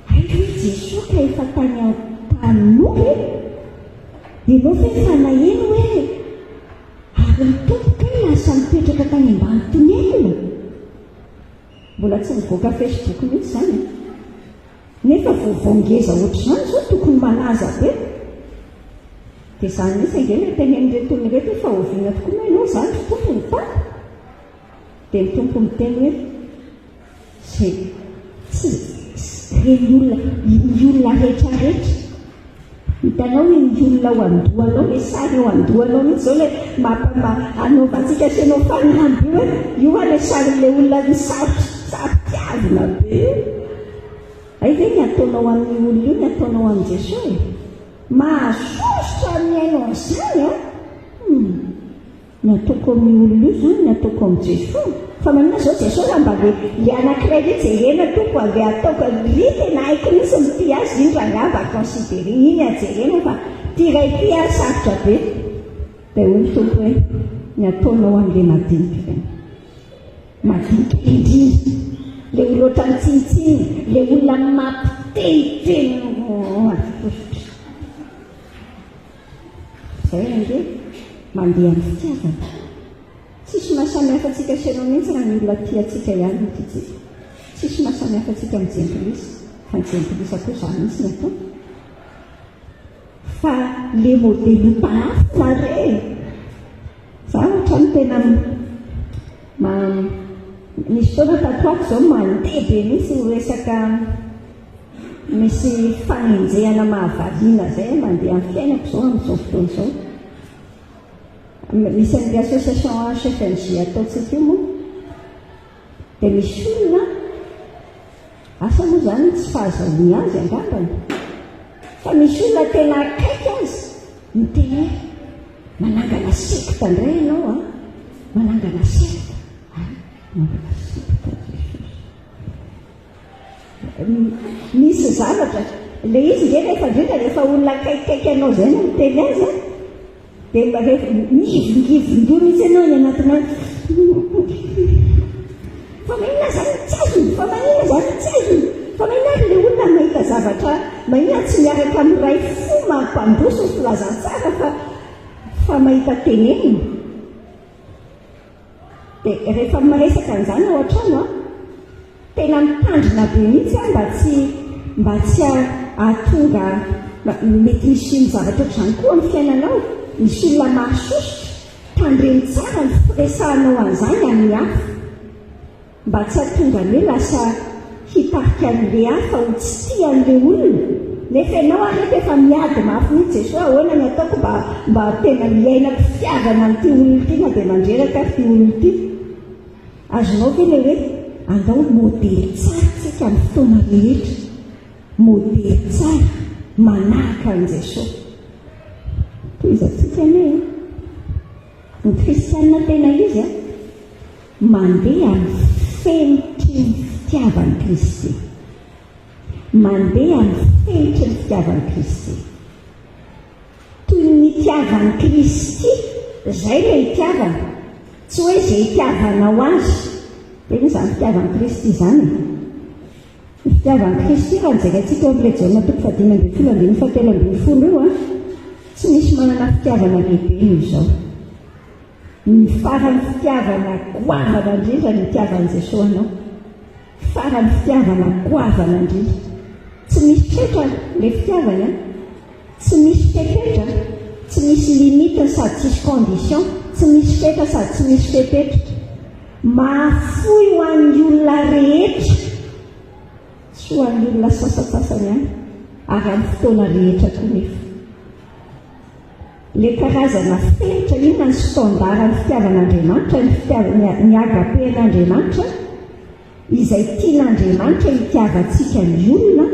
Aiko hoe Jesosy ka efa tany an-tanimora dia anao ve fa naheno hoe ary ny tompo kay lasa mipetraka tany ambany tonelina. Mbola tsy nivoaka Facebook mihitsy zany. Nefa vaovao-ngeza ohatr'izany zao tokony malaza be. Dia izany mihitsy angena teny amin'ireto olona ireto fa oviana tokoa moa ianao zany tompo ny tany. Dia ny tompo miteny hoe zay tsy reny olona rehetrarehetra. Hitanao hoe ny olona ho andohanao hoe sary ho andohanao mihitsy zao ilay anaovantsika sy anao fagnamby hoe io hoe sarin'ilay olona ny saritiavina be. Ay ve ny ataonao amin'ny olona io ny ataonao amin'ny Jesosy. Mahasosotra miaino an'izany a. Ny ataoko amin'ny olona io zany ny ataoko amin'ny Jesosy. Fa manina zao Jesosy raha mba le anankiray ve jerena tompo avy ataoko ry tena haiko mihitsy mity azy iny raha ngamba considéré iny ajerena fa ty ray ty a sarotra be. Dia hoy ny tompo hoe ny ataonao amin'ilay madinika ireny. Madinika indrindra. Le olona ohatran'ny tsinitsiny, le olona mampitehiteny. Izay ande mandeha amin'ny fitiavana. Tsisy mahasamihafa antsika sy anao mihitsy raha ny olona tiantsika ihany no tiantsika. Tsisy mahasamihafa antsika amin'ny jentilisa, fa ny jentilisa koa izany mihitsy ny atao. Fa le modely mpahafina re. Za ohatrany tena misy fotoana tatoako izao mandeha be mihitsy resaka misy fanenjehana mahavariana izay mandeha amin'ny fiainako izao amin'izao fotoana izao. Misy an'ilay association HFNJ ataontsika io moa. Dia misy olona asa moa zany tsy fahazahoany azy angambany. Fa misy olona tena akaiky azy miteny hoe manangana sekta indray ianao a. Manangana sekta. Manangana sekta Jesosy. Misy zavatra ilay izy nge rehefa indrindra rehefa olona akaikikaiky anao izay no miteny azy a. Dia rehefa mivingivingio mihitsy ianao ny anatinao. Fa maina zany tsy azony, fa maina zany tsy azony. Fa maina ary ilay olona mahita zavatra maina tsy miaraka amin'ny ray fo mampandroso filaza tsara fa mahita tenenina. Dia rehefa maresaka an'izany ao an-trano a, tena mitandrina be mihitsy a mba tsy ahatonga mety misy ny zavatra ohatr'izany koa amin'ny fiainanao. Misy olona mahasosotra tandreny tsara ny firesahanao an'izany amin'ny hafa mba tsy hahatonga ny hoe lasa hitarika an'ilay hafa ho tsy tia an'ilay olona. Nefa ianao arety efa miady mafy mihitsy Jesosy ahoana ny ataoko mba tena miainako fitiavana amin'ity olona ity na dia mandreraka ity olona ity. Azonao ve ilay hoe andao modely tsara tsika amin'ny fotoana rehetra. Modely tsara manahaka an'i Jesosy. Toizatsika ne ny kristianina tena izy a mandeha amin'ny fenitry ny fitiavan'i Kristy. Mandeha amin'ny fenitry ny fitiavan'i Kristy. Toy ny itiavan'i Kristy izay ilay itiavana. Tsy hoe izay itiavanao azy. Dia iny izany fitiavan'i Kristy izany. Ny fitiavan'i Kristy raha nijerentsika eo amin'ilay Jaona 1:17-19 io a. Tsy misy manana fitiavana lehibe io izao. Ny farany fitiavana goavana indrindra ny itiavan'i Jesosy anao. Farany fitiavana goavana indrindra. Tsy misy fetra ilay fitiavana. Tsy misy fepetra. Tsy misy limite sady tsisy condition. Tsy misy fetra sady tsy misy fepetra. Mahafoy ho an'ny olona rehetra. Tsy ho an'ny olona sasasasany ihany. Ary amin'ny fotoana rehetra koa nefa. Le karazana fenitra inona ny standard ny fitiavan'Andriamanitra, ny agapen'Andriamanitra izay tian'Andriamanitra hitiavantsika ny olona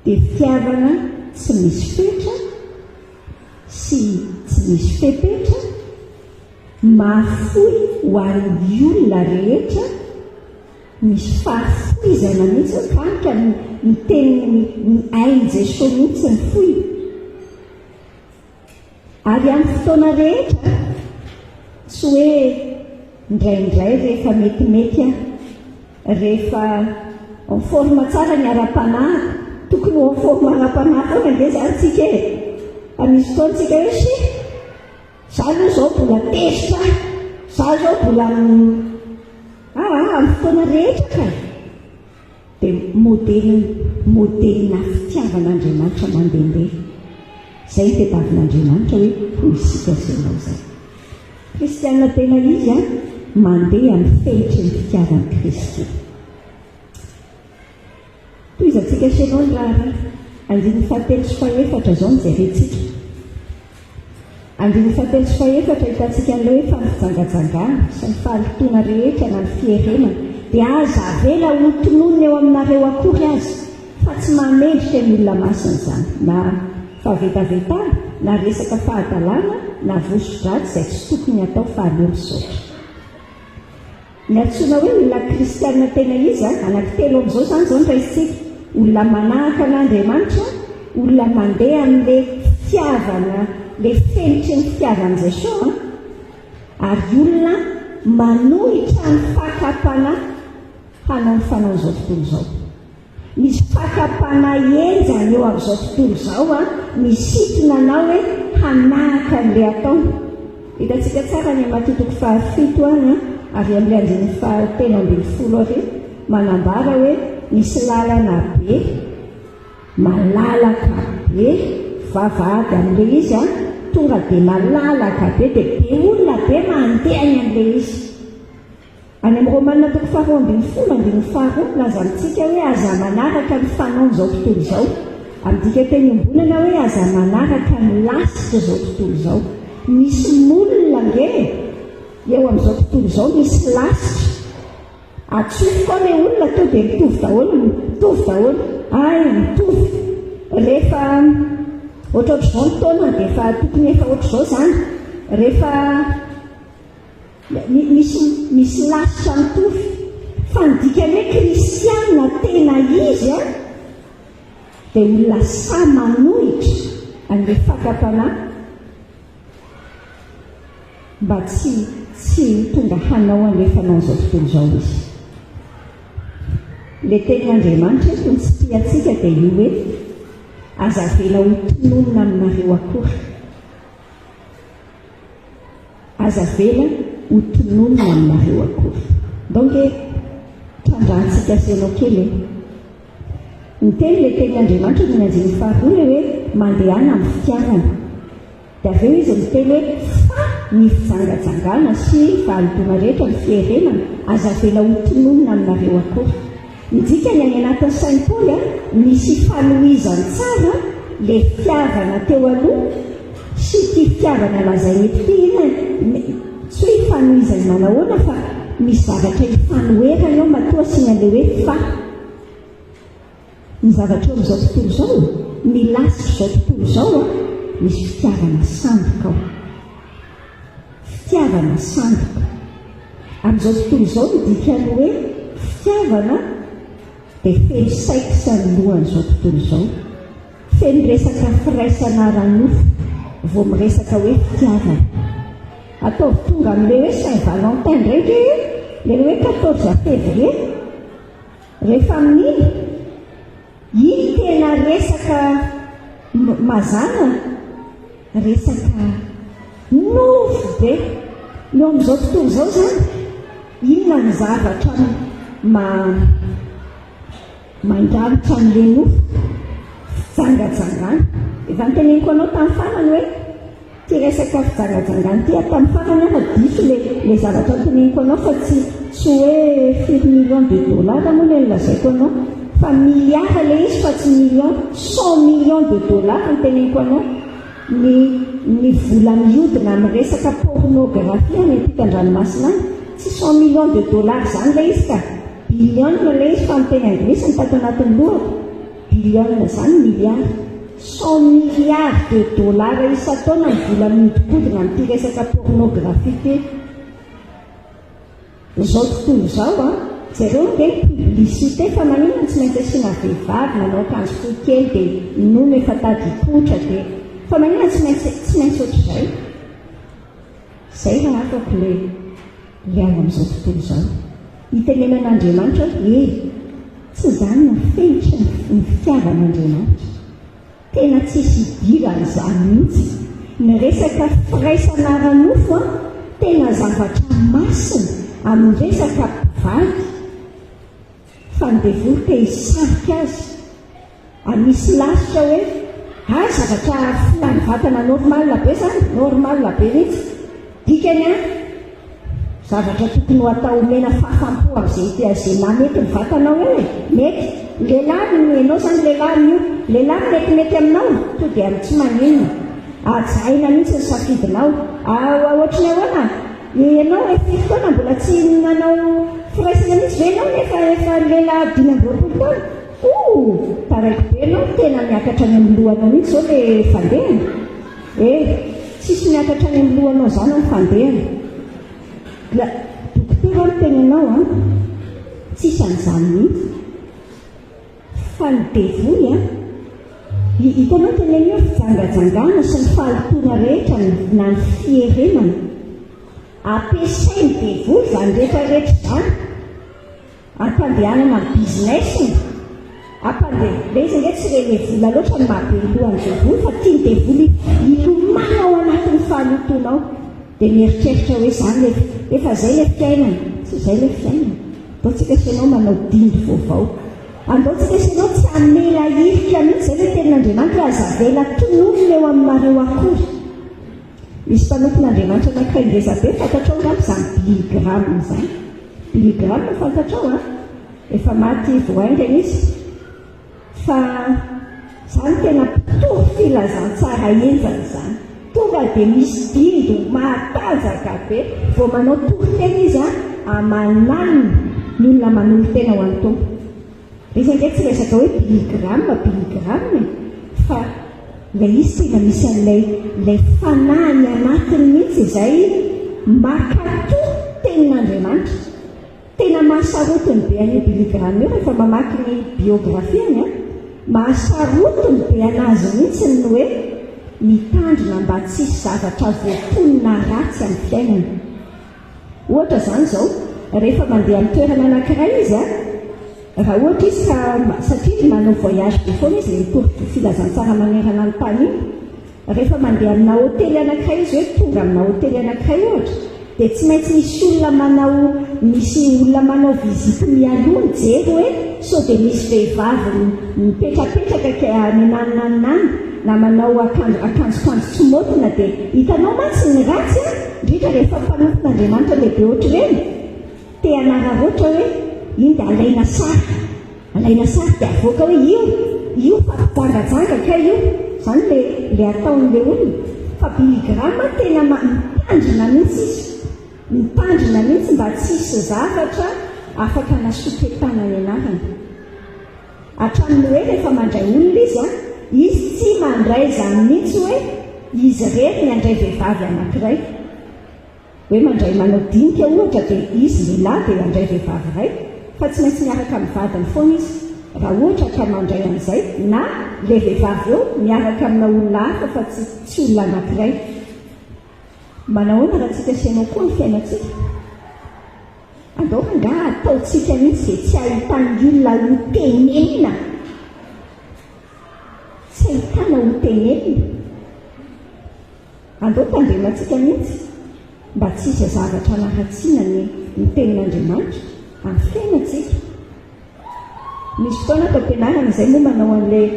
dia fitiavana tsy misy fetra sy tsy misy fepetra mahafoy ho an'ny olona rehetra, misy fahafoizana mihitsy kanika ny teniny ny ainy Jesosy mihitsy ny foy. Ary amin'ny fotoana rehetra tsy hoe indraindray rehefa metimety rehefa en forme tsara ny ara-panahy tokony ho en forme ara-panahy foana nge zantsika e. Misy fotoantsika hoe sy za aloha zao mbola tezitra, za zao mbola amin'ny fotoana rehetra ka. Dia modelina fitiavan'Andriamanitra mandehandeha. Izay tediavin'Andriamanitra hoe ho isika ianao izay. Kristiana tena izy mandeha amin'ny fehitry ny fitiavan'i Kristy. Toizantsika ianao ny raha andiny fahatelo sy fahaefatra izao mijerentsika. Andiny fahatelo sy fahaefatra hitantsika an'ilay hoe fampijangajangana sy ny fahalotoana rehetra na ny fiherenana dia aza avela ho tononona eo aminareo akory azy, fa tsy mamendrika ny olona masina izany, na fahavetavetana na resaka fahadalàna na voso-dratsy izay tsy tokony atao fahaleo misaotra. Ny antsoina hoe olona kristianina tena izy anankitelo amin'izao izany izao ndraisitsika: olona manahaka an'Andriamanitra, olona mandeha amin'ilay fitiavana, ilay fenitry ny fitiavana Jesosy, ary olona manohitra ny fakapanahy hanao ny fanaon'izao tontolo izao. Misy fakapanahy enjana eo amin'izao tontolo izao misintona anao hoe hanahaka an'ilay ataona. Hitantsika tsara ny Matitoko 7 ary amin'ilay andiny 10:20 manambara hoe misy lalana be, malalaka be, vavahady amin'ilay izy tonga dia malalaka be, dia be olona be mandehany amin'ilay izy. Any amin'ny Romanina 2:12 laza amintsika hoe aza manaraka ny fanaon'izao tontolo izao. Amin'ny dika teny ombonana hoe aza manaraka ny lasitra izao tontolo izao. Misy molona nge eo amin'izao tontolo izao misy lasitra. Atsofoka ilay olona to dia mitovy daholo, mitovy. Rehefa ohatr'izao ny taona dia efa tokony efa ohatr'izao izany. Rehefa misy lasitra mitovy, fa ny dikany hoe kristianina tena izy dia olona sa manohitra an'ilay fakapanahy mba tsy tonga hanao an'ilay fanaon'izao tontolo izao izy. Ilay tenin'Andriamanitra tony tsy tiantsika dia io hoe aza vela ho tononona aminareo akory. Aza vela ho tononona aminareo akory. Donc trandrahantsika senao kely ny teny ilay tenin'Andriamanitra ny andiny 2 hoe mandehana amin'ny fitiavana. Dia avy eo izy miteny hoe fa ny fijangajangana sy fahalotoana rehetra ny fiherenana aza vela ho tononona aminareo akory. Midika ny any anatin'ny Saint Paul misy fanohizany tsara ilay fitiavana teo aloha sy ty fitiavana lazainy ety tsy hoe fanohizany manahoana fa misy zavatra ifanoherana eo matoa sina ilay hoe fa ny zavatra eo amin'izao tontolo izao, ny lasitra izao tontolo izao misy fitiavana sandoka ao. Fitiavana sandoka amin'izao tontolo izao midikany hoe fitiavana dia feno saika sy ny lohan'izao tontolo izao, feno resaka firaisana ara-nofo vao miresaka hoe fitiavana. Ataovy tonga amin'ilay hoe Saint-Valentin ndraiky, ilay hoe 14 février, rehefa amin'iny iny tena resaka mazana, resaka nofo be. Eo amin'izao tontolo izao izany, inona ny zavatra mandranitra amin'ilay nofo? Fijangajangana. Efa niteneniko anao tamin'ny farany hoe ty resaka fijangajangana ty tamin'ny farany fa diso ilay zavatra niteneniko anao fa tsy hoe $1 million moa ilay lazaiko anao, fa milliard ilay izy fa tsy million, $100 million niteneniko anao. Ny vola mihodina amin'ny resaka pornografia ny etika-dranomasina tsy $100 million izany ilay izy ka billion ilay izy fa ny teny anglisy ny tato anatin'ny lohako. billion zany milliard 100 milliards de dollars isa-taona ny vola midinkodina amin'ity resaka pornographique zao tontolo zao a zareo de publicité fa maninona tsy maintsy asiana vehivavy manao akanjo fohy kely dia nono efa tadipotra dia fa maninona tsy maintsy ohatr'izay zay raha afaka le ao amin'izao tontolo zao hitenenan'Andriamanitra tsy zany no fenitra ny fitiavan'Andriamanitra tena tsisy idirana zany mihitsy ny resaka firaisana ara-nofo a tena zavatra masina amin'ny resaka mpivady fa ny devoly te hisarika azy anisy lasitra hoe zavatra filany vatana normal be zany normal be mihitsy dikany a zavatra tokony ho atao mena fahafampo amin'izay iteazena mety ny vatanao hoe mety lehilahy enao zany lehilahy io lehilahy metimety aminao to dia amin'ny tsy maninona ajaina mihitsy ny safidinao ohatrany ahoana ianao efito taona mbola tsy nanao firaisana mihitsy ve enao efa lehilahy 5 taona taraiky be anao tena miakatra any amin'ny lohanao mihitsy zao le fandehana tsisy miakatra any amin'ny lohanao zany ny fandehana la dokotera ny tenanao a tsisy an'izany mihitsy fa ny devoly a hitanao tenenio fijangajangana sy ny fahalotona rehetra na ny fierenana ampiasainy devoly zany rehetrarehetra zany ampandehanana ny businessny le izy nge tsy rele vola loatra ny mahabelohany devoly fa tia ny devoly ilomana ao anatin'ny fahalotonao dia mieritreritra hoe zany efa zay le fiainana tsy zay le fiainana ataotsika sianao manao dindy vaovao andaotsika sianao tsy amela irika mihitsy zay le tenin'Andriamanitra azavela tononona eo aminareo akory misy mpanompon'Andriamanitra anankiray ngezabe fantatrao rampy zany biligrame zany biligrame fantatrao efa maty voaingana izy fa zany tena mpitory filazantsara enjana zany tonga dia misy dindo mahatanjaka be vao manao tory-tena izy amananina ny olona manolo tena ho any tompo izy nge tsy resaka hoe biligrame fa lay izy tena misy an'lay fanahiny anatiny mihitsy izay makato tenin'Andriamanitra tena mahasarotiny be any biligrame io rehefa mamaky ny biografiany mahasarotiny be anazy mihitsy ny hoe mitandrina mba tsisy zavatra voatonina ratsy amin'ny fiainana ohatra zany zao rehefa mandeha amin'ny toerana anankiray izy raha ohatra izy ka satria manao voyage be foana izy le mitory filazantsara manerana ny tany iny rehefa mandeha amina hôtely anankiray izy hoe tonga amina hôtely anankiray ohatra dia tsy maintsy misy olona manao vizity mialoha mijery hoe sao dia misy vehivavy mipetrapetraka ninaninaninany na manao akanjokanjo tsy motina dia hitanao mantsy ny ratsy indrindra rehefa mpanompon'Andriamanitra lehibe ohatra ireny te anararoatra hoe iny dia alaina sary dia avoaka hoe io fampijangajangaka io zany le ataon'le olona fa biligrama tena mitandrina mihitsy mba tsisy zavatra afaka nasopetana ny anarana hatramin'ny hoe rehefa mandray olona izy tsy mandray zany mihitsy hoe izy rery ny andray vehivavy anankiray hoe mandray manao dinika ohatra dia izy lehilahy dia andray vehivavy iray fa tsy maintsy miaraka amin'ny vadiny foana izy raha ohatra ka mandray an'izay na le vehivavy eo miaraka amina olona hafa fa tsy olona anankiray manahoana raha tsika sianao koa ny fiainantsika andaoka nga ataotsika mihitsy dia tsy ahitany olona hotenenina tsy ahitana hotenenina andao tandremantsika mihitsy mba tsisy zavatra naratsiana ny tenin'Andriamanitra amin'ny fiainantsika misy fotoana atao am-pianarana izay moa manao an'lay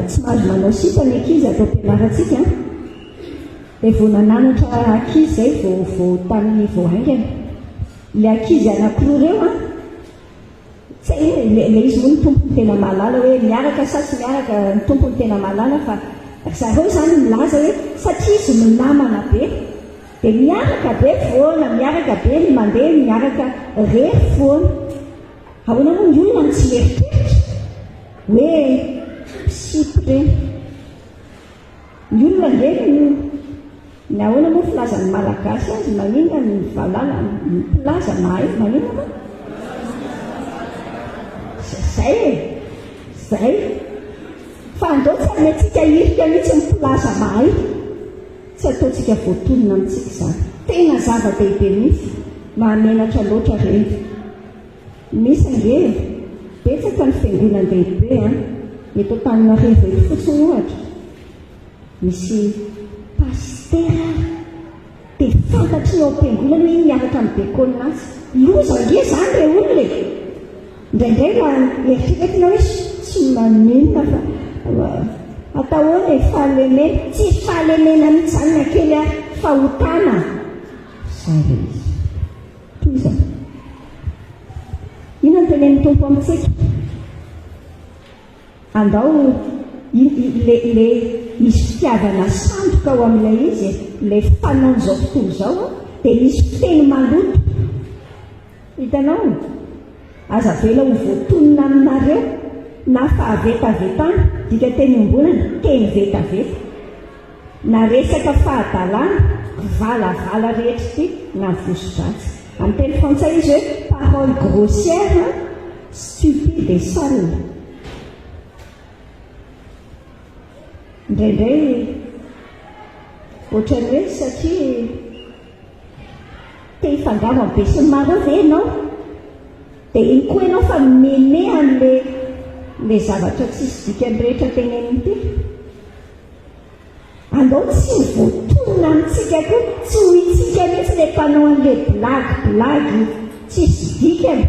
tsy mahazo manao sipa ny ankizy atao am-pianarantsika dia vao nananatra ankizy izay vao tamin'ny voaingana le ankizy anankiroa ireo tsy le izy moa ny tompony tena mahalala hoe miaraka sa tsy miaraka ny tompony tena mahalala fa zareo zany milaza hoe satria izy minamana be dia miaraka be foana miaraka be ny mandeha miaraka rery foana ahoana moa ny olona ny tsy eritreritra hoe ireny. Ny olona ndreny ny ahoana moa filazan'ny malagasy azy maninona ny valala ny plaza mahay maninona zay zay fa andao tsy amintsika irika mihitsy ny plaza mahay tsy ataontsika voatonona amintsika izany tena zava-dehibe mihitsy mahamenatra loatra reny. Misy nge betsaka ny fiangonan-dehibe eto Antananarivo eto fotsiny ohatra misy pastera dia fantatry ny ao am-piangonana hoe miaraka amin'ny bekolinasy loza nge zany re olona indraindray la eritreretina hoe tsy maninona fa atao hoe fahalemena tsy fahalemena mihitsy zany nakely fahotana zay re izy toy izany. Ina ny tenen'ny tompo amintsika andao le misy fitiavana sandoka ao amin'ilay izy le fanao zao tontolo izao dia misy fiteny maloto hitanao aza vela ho voatonina aminareo na fahavetavetana dika teny ombonana teny vetaveta na resaka fahadalàna valavala rehetra ty na vosodratsy amin'ny teny frantsay izy hoe parole grossière stupide et sale. Indraindray ohatrany hoe satria te hifangaro amin'ny be sy ny maro ve ianao dia iny koa ianao fa mene an'le zavatra tsisy dikany rehetra teneniny ty andao tsy voatonona amintsika koa tsy ho itsika mihitsy le mpanao an'le blagy tsisy dikany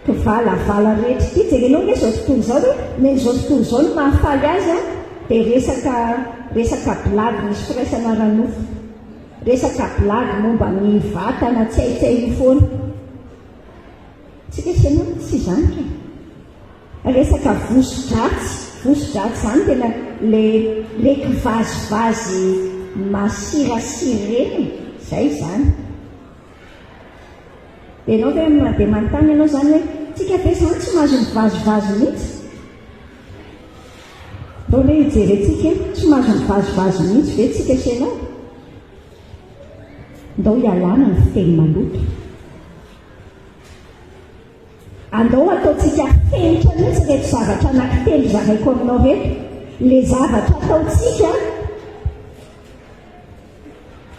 valavala rehetra ty jerenao hoe zao tontolo izao hoe men zao tontolo izao no mahafaly azy dia resaka blagy misy firaisana ranofo resaka blagy momba ny vatana tsaitsay foana tsika sy anao tsy izany ka resaka vosodratsy zany tena le kivazivazy masirasiry reny zay zany dia ianao hoe dia manontany ianao zany hoe tsika ve zany tsy mahazo mivazivazy mihitsy ndao le hijerentsika tsy mahazo mivazivazy mihitsy ve tsika sy ianao ndao hialana ny fiteny maloto andao ataontsika fenitra mihitsy rehetra zavatra anankitelo zavaiko aminao reto le zavatra ataontsika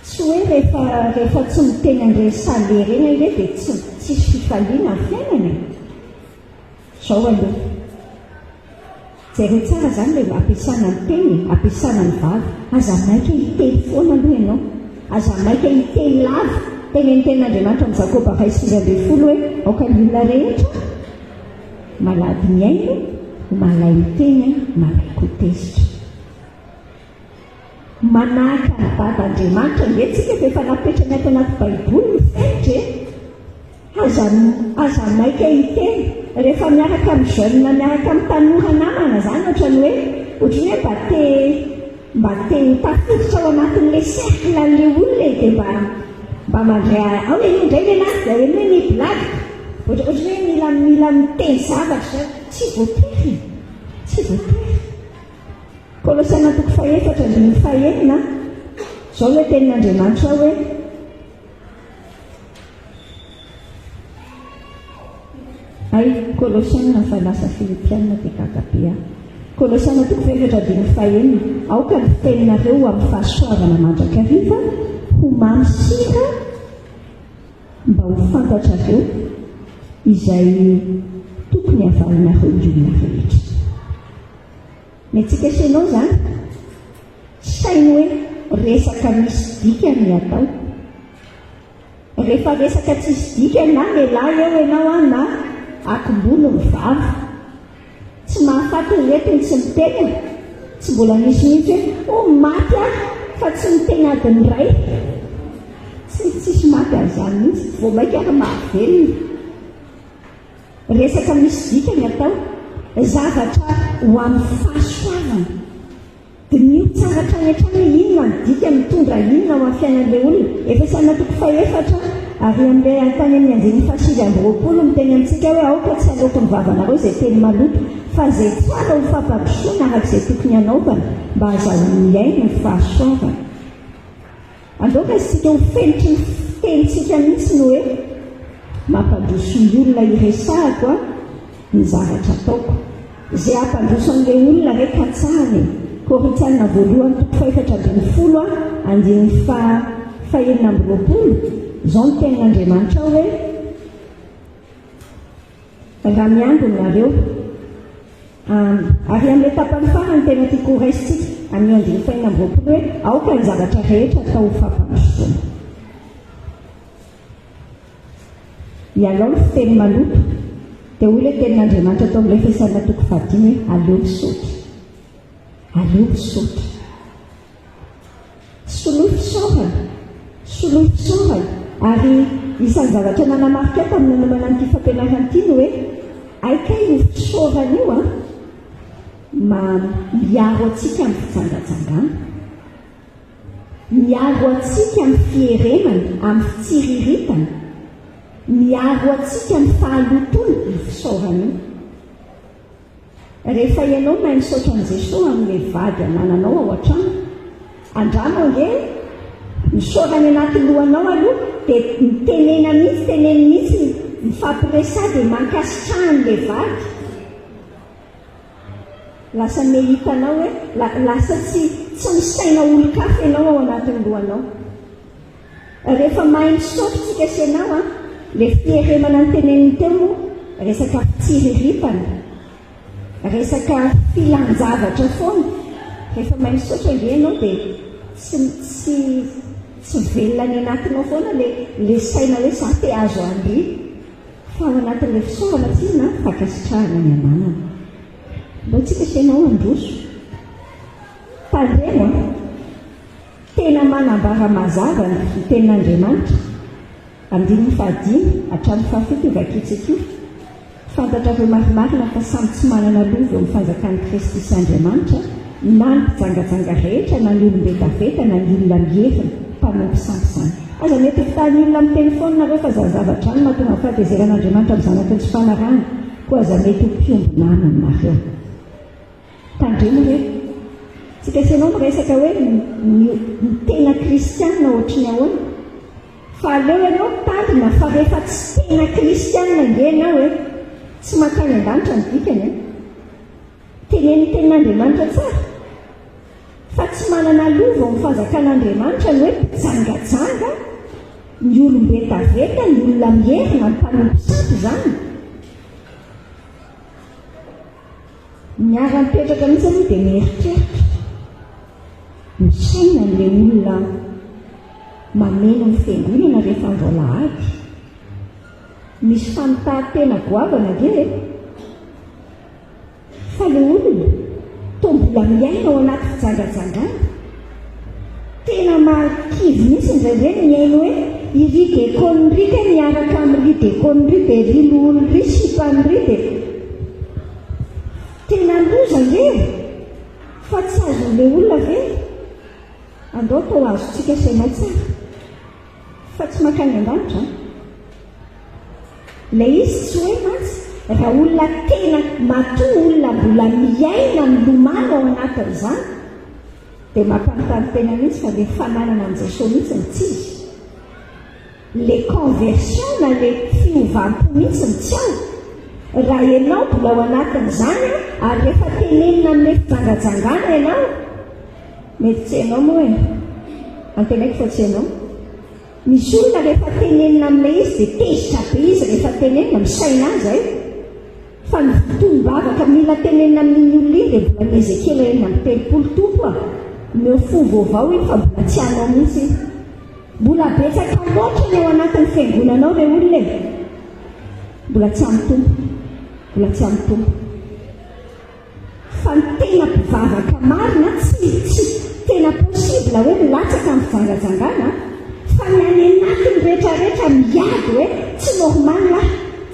tsy hoe rehefa tsy miteny an'ireny salera eny ile dia tsisy fifaliana ny fiainana zao aloha jereo tsara zany le ampiasana ny teny ampiasana ny vavy aza maika hiteny foana aloha ianao aza maika hiteny lava teneny ten'Andriamanitra amin'ny Jakoba 6:20 hoe aoka ny olona rehetra malady miaino malay miteny malay kotezitra manahaka ny Dadandriamanitra netsika dia efa napetrany ato anaty baiboly ny fenitra aza maika hiteny rehefa miaraka amin'ny jeune miaraka amin'ny tanora namana zany ohatrany hoe mba te tafiditra ao anatin'le cercle an'le olona dia mba mandray ao eny indray le nazy dia eny hoe ny blagy ohatrany hoe mila miteny zavatra tsy voatery Kolosiana 4:1 zao le tenin'Andriamanitra hoe Kolosiana fa lasa Filipiana dia kakabea Kolosiana 4:1 aoka ny fiteninareo amin'ny fahasoavana mandrakariva ho mamy sira mba ho fantatrareo izay tokony havalinareo ny olona rehetra. Netsika senao zany sainy hoe resaka misy dikany atao rehefa resaka tsisy dikany na lehilahy eo ianao na akombolo mivavy tsy mahafaty retiny tsy miteny tsy mbola misy mihitsy hoe maty fa tsy miteny adiny ray tsisy maty an'izany mihitsy vao maika ary mahavelona resaka misy dikany atao zavatra ho amin'ny fahasoavana dia nio tsara trany hatrany inona ny dika mitondra inona ao amin'ny fiainan'ilay olona efa sanatoko 4 ary amin'ilay antany amin'ny anjeny fasily amby roapolo miteny amintsika hoe aoka tsy aleoko ny vavanareo izay teny maloto fa izay tsara ho fampampisoana arak'izay tokony anaovana mba hahazoana miaina ny fahasoavana. Andoaka isika ho fenitry ny tenitsika mihitsy no hoe mampandroso ny olona iresahako a ny zavatra ataoko. Izay hampandroso an'ilay olona rehefa tsahany Korintiana voalohany 4:20 andiny fahaenina amby roapolo izao no tenin'Andriamanitra hoe raha miandry nareo ary amin'ilay tapany farany tena tiako ho raisitsika amin'ny andiny fahaenina amby roapolo hoe aoka ny zavatra rehetra atao ho fampandrosoana. Ialao ny fiteny maloto dia hoy ilay tenin'Andriamanitra atao amin'ilay Efesana 4:10 hoe aleo misaotra. Aleo misaotra. Soloy fisaorana ary isan'ny zavatra nanamarika tamin'ny nanomana an'ity fampianarana ity no hoe aikay io fisaorana io miaro atsika amin'ny fitsangatsangana, miaro atsika amin'ny fieremana, amin'ny fitsiriritana, miaro atsika amin'ny fahalotona ny fisaorana io. Rehefa ianao mahay misaotra an'i Jesosy amin'ilay vady anananao ao an-trano, andramo ange misaorana anaty lohanao aloha dia tenena mihitsy mifampiresah dia mankasitrahan'ilay vady. Lasa mehitanao hoe lasa tsy misaina olo-kafa ianao ao anatin'ny lohanao. Rehefa mahay misaotra tsika sy ianao ilay fieremana ny teneniny teo resaka fitsiriritana, resaka filan-javatra foana. Rehefa mahay misaotra nge ianao dia tsy velona ny anatinao foana le saina hoe za te azo andry fa ao anatin'ilay fisaorana tsiny na fankasitrahana ny ananana. Mba tsika sy ianao androso tandremo tena manambara mazava ny tenin'Andriamanitra andiny 5 hatramin'ny 7 vakitsika io. Fantatrareo marimarina fa samy tsy manana lova eo amin'ny fanjakan'ny Kristy sy Andriamanitra na ny mpijangajanga rehetra na ny olombetaveta na ny olona mierina mpanompo sampizany. Aza mety fitahany olona amin'ny telefona nareo fa zavatra any mahatonga ny fahatezeran'Andriamanitra amin'ny zanaka ny tsy fanarahana koa aza mety ho mpiombonana aminareo. Tandremo hoe tsika sy ianao miresaka hoe ny tena kristianina ohatry ny ahoana, fa aleo ianao tandrina fa rehefa tsy tena kristianina nge ianao hoe tsy mankany an-danitra ny dikany teneny tenin'Andriamanitra tsara fa tsy manana lova amin'ny fanjakan'Andriamanitra ny hoe mpijangajanga, ny olombetaveta, ny olona mierina, ny mpanompo sampy izany. Miara-mipetraka mihitsy aloha dia mieritreritra misaina n'ilay olona mameno ny fiangonana rehefa andro alahady. Misy fanontahantena goavana nge fa ilay olona toa mbola miaina ao anaty fijangajangana. Tena marikivy mihitsy ndraindray miaino hoe iry dekonry ka miaraka amin'ry dekonry dia ry loholry sipan'ry dia tena loza nge fa tsy azon'ilay olona ve andao tao azotsika saina tsara fa tsy mankany an-danitra. Ilay izy tsy hoe matsy raha olona tena matoa olona mbola miaina milomano ao anatin'izany dia mampanontany tena mihitsy fa ilay fananana an'i Jesosy mihitsy ny tsy izy. Ilay conversion na ilay fiovampo mihitsy ny tsy ao. Raha ianao mbola ao anatin'izany ary rehefa tenenina amin'ilay fijangajangana ianao mety tsy ianao moa antenaiko fa tsy ianao. Misy olona rehefa tenenina amin'ilay izy dia tezitra be izy rehefa tenenina misaina azy fa ny fotoam-bavaka mila tenenina amin'iny olona iny dia mbola ny Ezekiela 9:30 meo fovo avao iny fa mbola tsy anao mihitsy iny. Mbola betsaka loatra ny ao anatin'ny fiangonanao ilay olona mbola tsy amin'ny tompo. Fa ny tena mpivavaka marina tsy tena posibla hoe milatsaka amin'ny fijangajangana fa ny any anatiny rehetrarehetra miady hoe tsy normal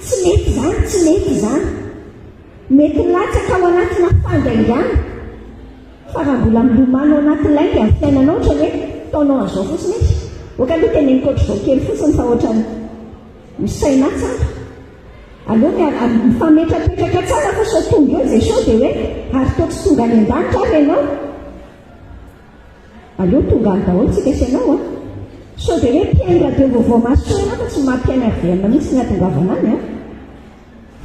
tsy mety izany mety latsaka ao anatina fandaingana fa raha mbola milomano ao anatin'ilay dia amin'ny fiainanao ohatra hoe taonao an'izao fotsiny izy oka aloha tena nikoatra zao kely fotsiny fa ohatra misaina tsara aloha mifametrapetraka tsara fa sao tonga eo zay sao dia hoe ary toa tsy tonga any an-danitra ary ianao aloha tonga any daholo tsika sy ianao a sao dia hoe mpiaino radio vaovao masoana fa tsy mampiaina averina mihitsy ny atongavana any a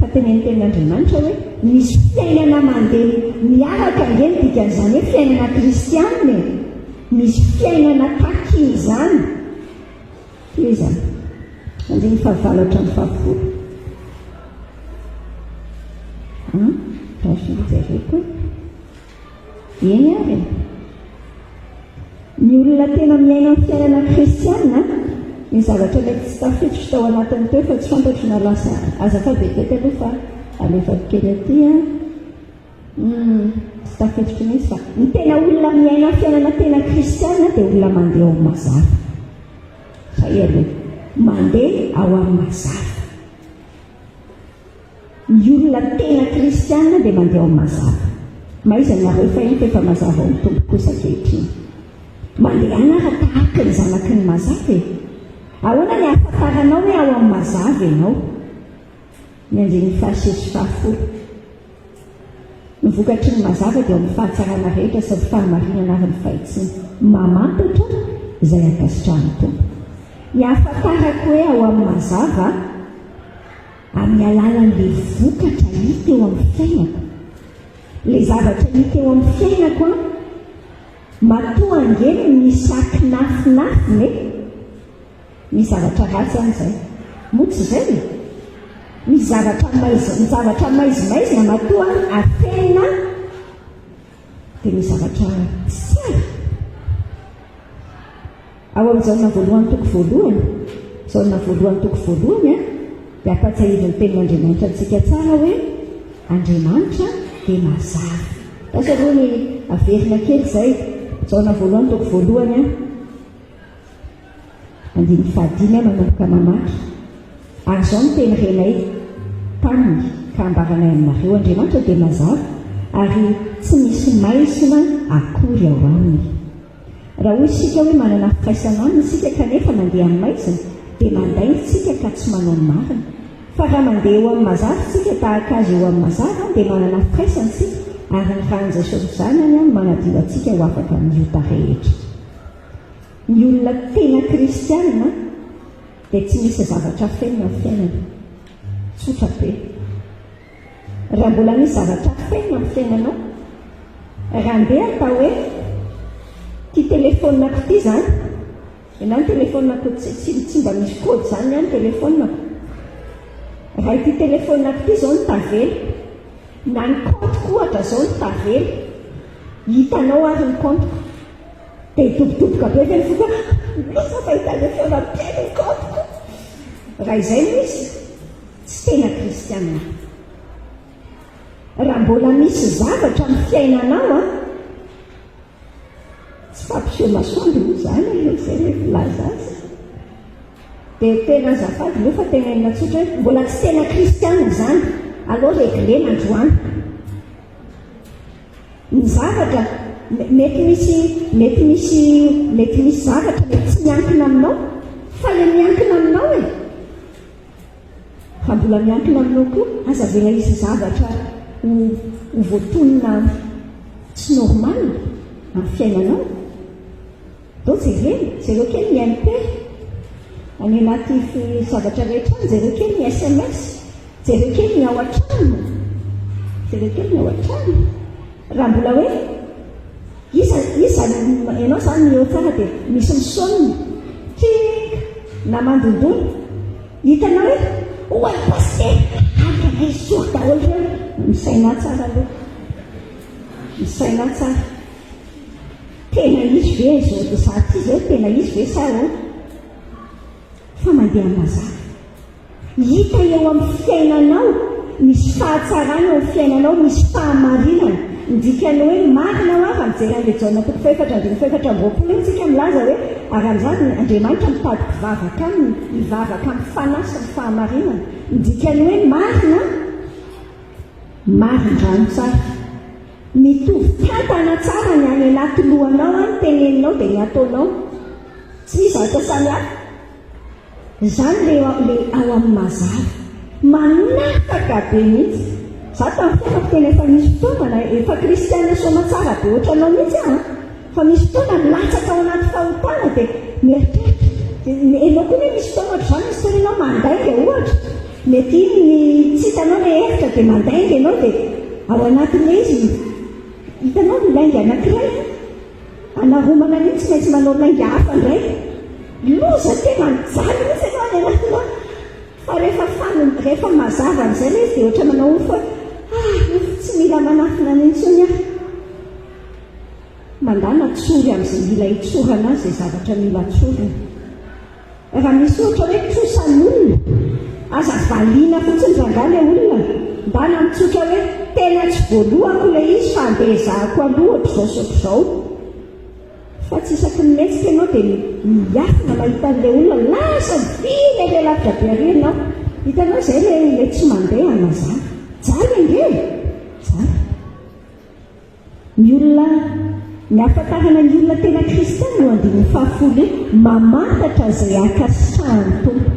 fa teneny tenin'Andriamanitra hoe misy fiainana mandeha miaraka ngeny dikan'izany hoe fiainana kristianina misy fiainana taky izany toy izany andiny fahavalo hatramin'ny fahafolo rahafijareko eny ary ny olona tena miaina amin'ny fiainana kristianina ny zavatra ilay tsy tafiditra tao anatiny teo fa tsy fantatry na lasa azafadekety aloha fa alefako kely aty tsy tafiditra mihitsy fa ny tena olona miaina amin'ny fiainana tena kristianina dia olona mandeha ao amin'ny mazava zay aloha mandeha ao amin'ny mazava ny olona tena kristianina dia mandeha ao amin'ny mazava maizany aho efa eny efa mazava ao ny tompo kosa kehitriny mandeha anara tahaka ny zanaky ny mazava e ahoana ny ahafantaranao hoe ao amin'ny mazava ianao ny anjeny fahasesy fahafolo nyvokatry ny mazava dia ao amin'ny fahatsarana rehetra sady fahamarinana ary ny fahitsiny mamantatra izay akasitrahany tompo ny ahafantarako hoe ao amin'ny mazava amin'ny alalan'ilay vokatra hita eo amin'ny fiainako ilay zavatra hita eo amin'ny fiainako a matoa angeny misy akinafinafiny misy zavatra ratsy an'izay motsy izay misy zavatra maizimaizina matoa afenina dia misy zavatra tsara ao amin'izao na voalohany toko voalohany zao na voalohany toko voalohany a dia ampatsahiviny tenin'Andriamanitra antsika tsara hoe Andriamanitra dia mazava tasy aloha ny averina kely izay zao na voalohany toko voalohany a andiny fahadimy a manomboka mamaky ary zao no teny renay taminy ka ambaranay aminareo Andriamanitra dia mazava ary tsy misy maisina akory ao aminy raha hoy isika hoe manana fikaisana aminy isika kanefa mandeha amin'ny maisina dia mandainga isika ka tsy manao ny marina fa raha mandeha eo amin'ny mazava isika tahaka azy eo amin'ny mazava dia manana fikaisana isika ary ny rahan'i Jesosy izany any a manadio antsika ho afaka amin'ny ota rehetra ny olona tena kristianina dia tsy misy zavatra fenina amin'ny fiainana tsotra be raha mbola misy zavatra fenina amin'ny fiainanao raha ndeha atao hoe ty telefoninako ity zany ena ny telefoninako tsy mba misy kody zany any telefoninako raha ity telefoninako ity zao ny tavely na ny compteko ohatra zao ny tavely hitanao ary ny compteko dia hitobotoboka be ve ny foka misy fa hitelefona mpiainy ny compteko raha izay misy tsy tena kristianina raha mbola misy zavatra amin'ny fiainanao a tsy fampiseho masoandro moa zany zay hoe filaza azy dia tena azafady loha fa tena enina tsotra hoe mbola tsy tena kristianina zany aloha regle mandroany ny zavatra mety misy zavatra mety tsy miankina aminao fa le miankina aminao e fa mbola miankina aminao koa aza vena isy zavatra ho voatonina tsy normal amin'ny fiainanao do jereny zareo kely ny MP any anaty zavatra rehetra any zareo kely ny SMS zareo kely ny ao an-trano raha mbola hoe iza ianao zany eo tsara dia misy misonina tik na mandondona hitanao hoe oay paster akana isory daholo reo misaina tsara aloha misaina tsara tena izy ve zao dia zaty zao tena izy ve sa o fa mandeha mazava hita eo amin'ny fiainanao misy fahatsarana eo amin'ny fiainanao misy fahamarinana ndikany hoe marina ho avy mijery an'ilay jaona toko faefatra andiny faefatra amby roapolo iny tsika milaza hoe ary amin'izany Andriamanitra mitady mpivavaka aminy mivavaka amin'ny fanasy ny fahamarinana ndikany hoe marina marindrano tsara mitovy tantana tsara ny any anaty lohanao any teneninao dia ny ataonao tsy zavatra samihafa. Izany le ao amin'ny mazava manafaka be mihitsy. Za tamin'ny fiainako tena efa misy fotoana efa kristiana soma tsara be ohatranao mihitsy aho, fa misy fotoana latsaka ao anaty fahotana dia mieritreritra enao koa hoe misy fotoana ohatr'izany misy fotoana ianao mandainga ohatra, mety iny tsy hitanao le efitra dia mandainga ianao dia ao anatin'le izy hitanao ny lainga anankiray anaromana mihitsy tsy maintsy manao lainga hafa indray loza tena mijaly mihitsy ianao any anatinao. Fa rehefa mazava an'izay le izy dia ohatra manao ofo hoe tsy mila manafina n'intsony aho. Mandana tsory amin'izay mila hitsorana azy izay zavatra mila tsorina. Raha misy ohatra hoe trosan'olona aza valiana fotsiny rangaly olona mbana mitsotra hoe tena tsy voalohako ilay izy fa andehizahako aloha ohatr'izao sy ohatr'izao. Fa tsy isaky ny metsika ianao dia miafina mahita an'ilay olona lasa vina ilay lavitra be ary ianao. Hitanao izay le tsy mandeha mazava jaly ange jaly. Ny olona ny ahafantarana ny olona tena kristiana no andininy fahafolo mamantatra izay akasitrahany tompo,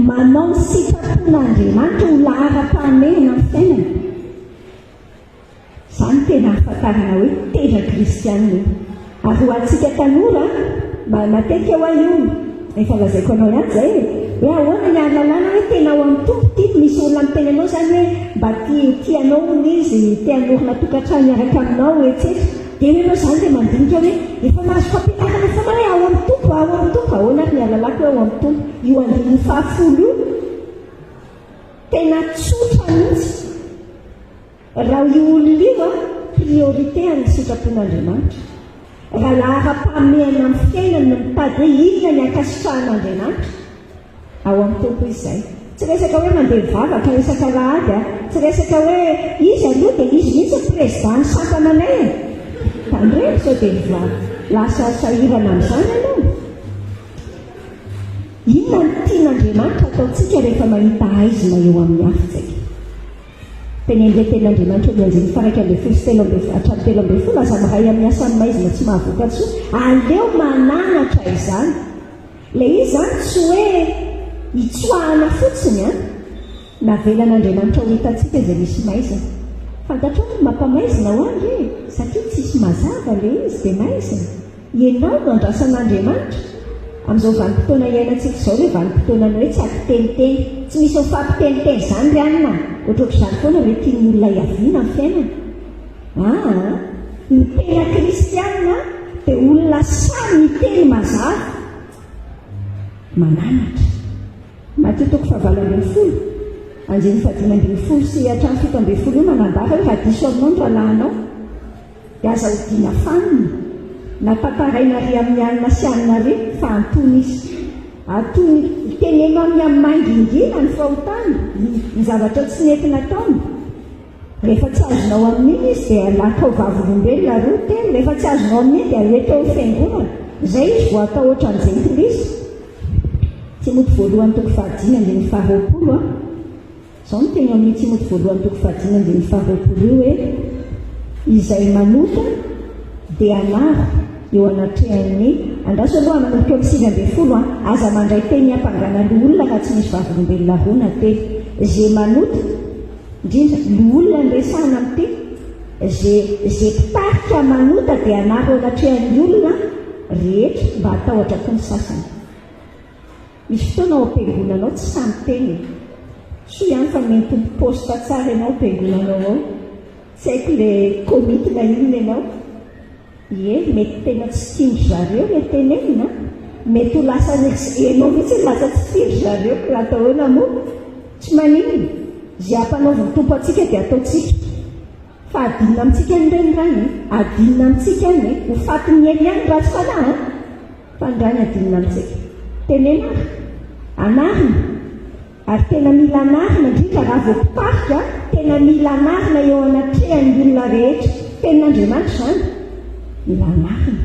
manao ny sitrapon'Andriamanitra ho lahara-pahamehana amin'ny fiainana. Izany tena ahafantarana hoe tena kristiana. Ary ho antsika tanora matetika ho io efa lazaiko anao ihany izay hoe ahoana ny ahalalana hoe tena ao amin'ny tompo tia. Misy olona miteny anao izany hoe mba tianao ny izy te-hanorina tokantrano miaraka aminao etsetra, dia ianao izany dia mandinika hoe efa mahazo fampianarana foana hoe ao amin'ny tompo, ao amin'ny tompo. Ahoana ary ny ahalalako hoe ao amin'ny tompo? Io andininy fahafolo io tena tsotra mihitsy. Raha io olona io priorité amin'ny sitrapon'Andriamanitra. Raha lahara-pahamehana amin'ny fiainana no mitady hoe inona ny akasitrahan'Andriamanitra, ao amin'ny tompo izy izay. Tsy resaka hoe mandeha mivavaka resaka lahady, tsy resaka hoe izy aloha dia izy mihitsy président sampamanay tandreny sao dia lasa sahirana amin'izany ianao. Inona ny tian'Andriamanitra ataontsika rehefa mahita haizina eo amin'ny hafintsika. Tenen'ilay tenin'Andriamanitra ny anjely faraika ambin'ny folo sy hatramin'ny telo ambin'ny folo aza mahay amin'ny asan'ny maizina tsy mahavoka tsoa. Aleo mananatra izany. Ilay izy izany tsy hoe hitsoahana fotsiny navelan'Andriamanitra ho hitantsika izay misy maizina. Fantatrao ny mampamaizina ho andry satria tsisy mazava ilay izy dia maizina. Ianao no andrasan'Andriamanitra. Amin'izao vanim-potoana iainantsika izao ilay vanim-potoana hoe tsy ampiteniteny, tsy misy fampiteniteny izany ry anina. Ohatr'izany foana hoe tian'ny olona hiaviana amin'ny fiainana. Ny tena kristiana dia olona samy miteny mazava mananatra. Mateo toko fahavalo ambin'ny folo anjeny fahadimy ambin'ny folo sy hatramin'ny fito ambin'ny folo io manambara hoe raha diso aminao ny rahalahinao dia aza hodiana fanina natantaraina ry amin'ny alina sy alina ry fa antony izy. Atony tenenao amin'ny mangingina ny fahotana ny zavatra tsy nentina taona. Rehefa tsy azonao amin'iny izy dia alaka ho vavolombelona roa teny. Rehefa tsy azonao amin'iny dia aleka ho fiangonana. Izay izy vao atao ohatra ny jentilisa. Timoty voalohany toko fahadimy andin'ny faharoapolo izao no teny amin'ny Timoty voalohany toko fahadimy andin'ny faharoapolo io hoe izay manota dia anaro eo anatrehan'ny andraso aloha manomboka amin'ny sivy ambin'ny folo aza mandray teny hampangana loolona raha tsy misy vavolombelona rona teny. Izay manota indrindra loolona ny resahana amin'ity izay mpitarika manota dia anaro eo anatrehan'ny olona rehetra mba hatahotra koa ny sasany. Misy fotoana ao am-piangonanao tsy samy teny. Soa ihany fa mentompo posta tsara ianao am-piangonanao ao. Tsy haiko ilay komitina inona ianao. Mety tena tsy tiandry zareo ilay tenenina. Mety ho lasa ianao mihitsy lasa tsy tiandry zareo raha atao hoana moa. Tsy maninona. Izay hampanaoviny tompo antsika dia ataontsika. Fa adinina amintsika ny renirany. Adinina amintsika ny ho fatin'ny eny ihany raha tsy fanahy. Fa ny rany adinina amintsika. Tenena anarina ary tena mila anarina indrindra raha vao mpitarika tena mila anarina eo anatrehan'ny olona rehetra. Tenin'Andriamanitra izany mila anarina.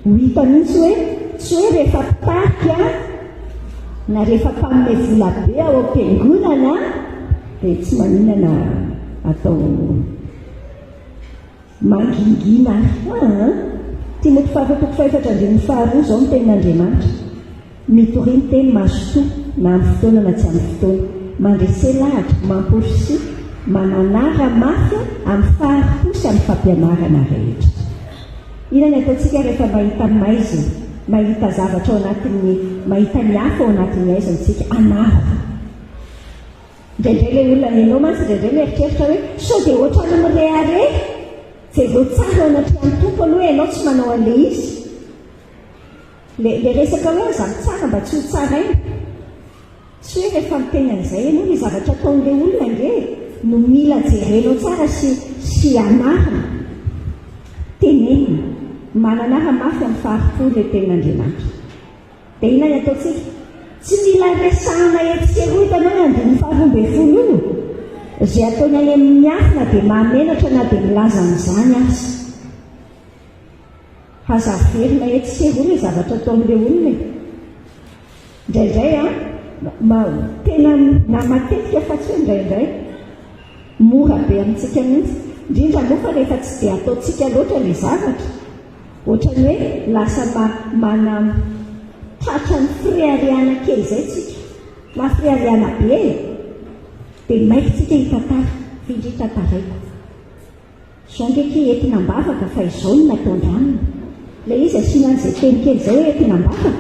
Ho hita mihitsy hoe tsy hoe rehefa mpitarika na rehefa mpaminay vola be ao am-piangonana dia tsy maninana atao mangingina. Timoty faharoa toko faefatra andin'ny faharoa izao ny tenin'Andriamanitra. mitoriny teny mazotoa na amin'ny fotoana na tsy amin'ny fotoana, mandrese lahatra, mamporisy, mananara mafy amin'ny faharoso amin'ny fampianarana rehetra. Inona ny ataontsika rehefa mahita maizina, mahita zavatra ao anatin'ny, mahita ny hafa ao anatin'ny aizintsika, anarana. Indraindray ilay olona nenao mantsy, indraindray mieritreritra hoe sao dia ohatrany mirehare, izay vao tsara ao anatrany tompo aloha ianao tsy manao an'ilay izy. Le resaka hoe aza mitsara mba tsy ho tsara iny. Tsy hoe rehefa miteny an'izay ianao ny zavatra ataon'ilay olona nge no mila jerenao tsara sy anarana. Tenenina, mananara mafy amin'ny faharoa ilay tenin'Andriamanitra. Dia inona ny ataontsika? Tsy mila resahana etsy eroa hitanao ny andiny faharoa folo io. Izay ataony any amin'ny hafa na dia mahamenatra na dia milaza amin'izany azy. Hazaverina etsy sy eroa ilay zavatra ataon'ilay olona. Indraindray tena na matetika fa tsy hoe indraindray mora be amintsika mihitsy, indrindra moa fa rehefa tsy dia ataontsika loatra ilay zavatra, ohatrany hoe lasa tratra ny firehariana kely izay tsika, na firehariana be, dia maikitsika hitantara, findritra taraiko. Izao ndraiky entinam-bavaka fa izao no nataon-dramina. Ilay izy asiana an'izay teny kely izay hoe entinam-bavaka.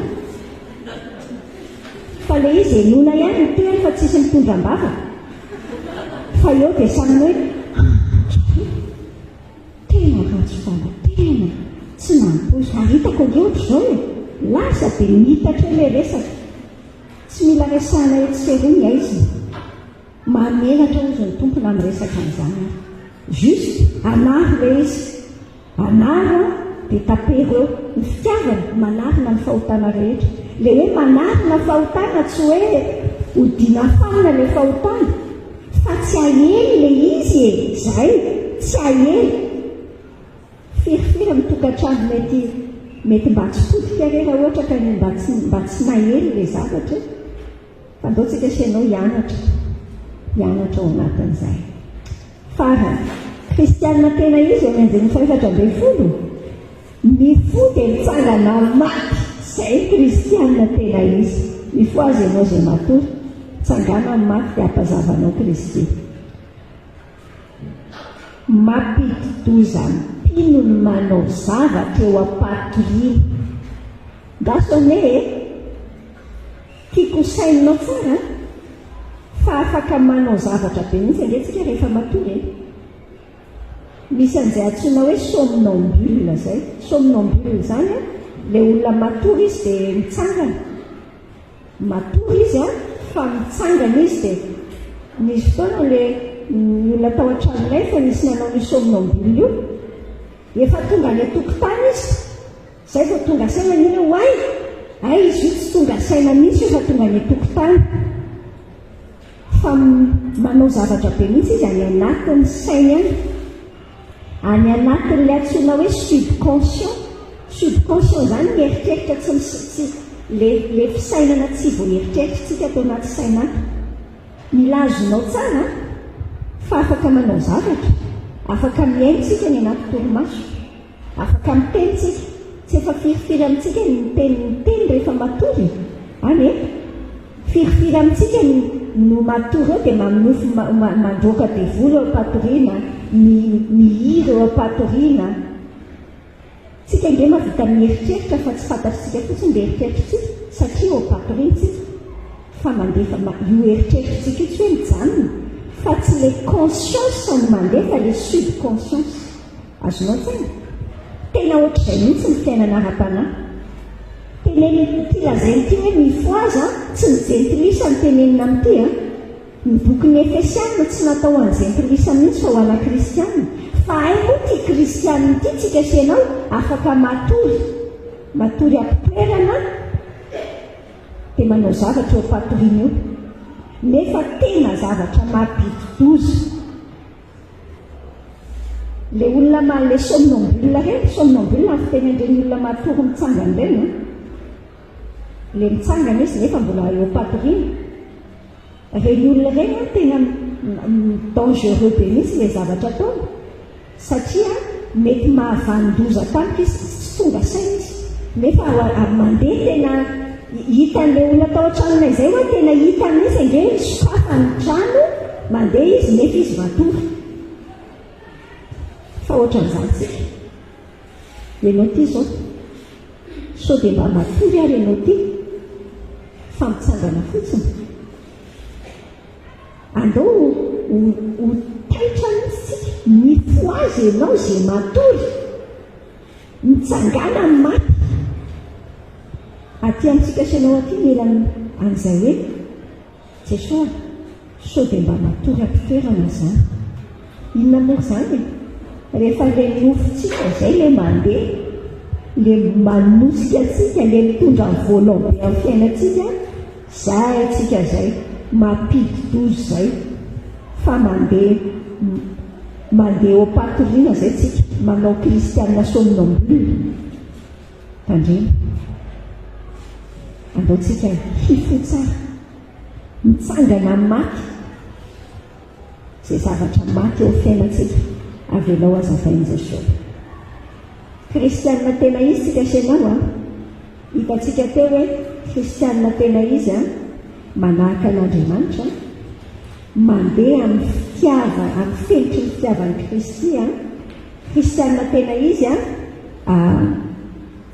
Fa ilay izy enona ihany ny toerana fa tsisy mitondram-bavaka. Fa eo dia saminy hoe tena ratsy fana, tena tsy nampozy. Ary hitako ange ohatra izao e, lasa dia mitatra ilay resaka. Tsy mila resahana etsy sy eroa ny aiziny. Mamenatra ozy ny tompona amin'ny resaka an'izany. Juste anaro ilay izy, anaro dia tapery eo ny fitiavana, manarina ny fahotana rehetra. Ilay hoe manarina fahotana tsy hoe hodiana fanina ilay fahotana, fa tsy ahely ilay izy e, izay tsy ahely. Firifira mitokantrano mety mba tsy potika rera ohatra ka mba tsy nahely ilay zavatra. Fa andaontsika sianao hianatra ao anatin'izay. Farany, kristianina tena izy eo amin'ny 450, mifo dia mitsangana maty, izay kristianina tena izy. Mifo azy ianao izay matory, tsangana maty dia hampazavanao Kristy. Mampidi-doza mpino ny manao zavatra eo am-patoriana. Gasone tiako sainao tsara fa afaka manao zavatra be mihitsy andratsika rehefa matory. Misy an'izay antsoina hoe somnambule zay. Somnambule zany ilay olona matory izy dia mitsangana. Matory izy fa mitsangana izy dia nisy fotoana ilay olona tao an-tranonay fa nisy nanao ny somnambule io, efa tonga any an-tokotany izy. Izay vao tonga saina nina hoay, izy io tsy tonga saina mihitsy efa tonga any an-tokotany. Fa manao zavatra be mihitsy izy any anatin'ny saina any. Any anatin'ilay antsoina hoe subconscient. Subconscient zany mieritreritra tsy le fisainana tsy voaeritreritritsika atao anaty sainana. Milazonao tsara fa afaka manao zavatra, afaka miaintsika ny anaty torimaso, afaka mitenitsika, tsy efa firifira amintsika ny miteny rehefa matory. Any e, firifira amintsika no matory eo dia maminofy mandroaka devolo eo ampatoriana, mihira eo ampatoriana. Tsika nge mavita mieritreritra fa tsy fantatritsika fotsiny dia eritreritritsika satria eo ampatoriantsika. Fa mandefa io eritreritritsika io tsy hoe mijanona, fa tsy le conscience no mandefa, le subconscience. Azonao tsaina tena ohatr'izay mihitsy ny fiainana ara-panahy. Teneniny ty lazainy ty hoe mifo azy tsy ny jentilisa ny tenenina amin'ity ny bokin'ny Efesiana tsy natao ho an'ny jentilisa mihitsy fa ho ana kristianina. Fa ay moa ty kristianina ity tsika sianao afaka matory am-toerana dia manao zavatra eo ampatoriana eo, nefa tena zavatra mampidi-doza. Le olona le somnambule reny, somnambule ny fitenen'ireny olona matory mitsangana ireny. Le mitsangana izy nefa mbola eo ampatoriana. Reny olona reny tena dangereux be mihitsy ilay zavatra ataony, satria mety mahavandoza tamika izy tsy tonga saina izy, nefa mandeha tena hitan'ilay olona tao an-tranonay izay hoa tena hita mihitsy nge sokafa ny trano mandeha izy nefa izy matory fa ohatran'izany tsika ianao ty zao sao dia mba matory ary ianao ty fa mitsangana fotsiny andao ho taitra mihitsy tsika mifo azy ianao zay matory mitsangana ny maty aty amintsika sanao aty mila an'izay hoe jesosy sao dia mba matory ampitoerana izany inona moa izany rehefa ilay nofotsika izay ilay mandeha ilay manosika atsika ilay mitondra ny volant be amin'ny fiainatsika zay atsika izay mampidi-dozy izay fa mandeha ao patoriana izay tsika manao kristianina somnambule tandrena andaotsika hifo tsara mitsangana maty izay zavatra maty eo fiainatsika avelao azavain' Jesosy kristianina tena izy tsika senao hitatsika teo hoe kristianina tena izy manahaka an'Andriamanitra mandeha amin'ny fitiava amin'ny felitry ny fitiavan'ny Kristy kristianina tena izy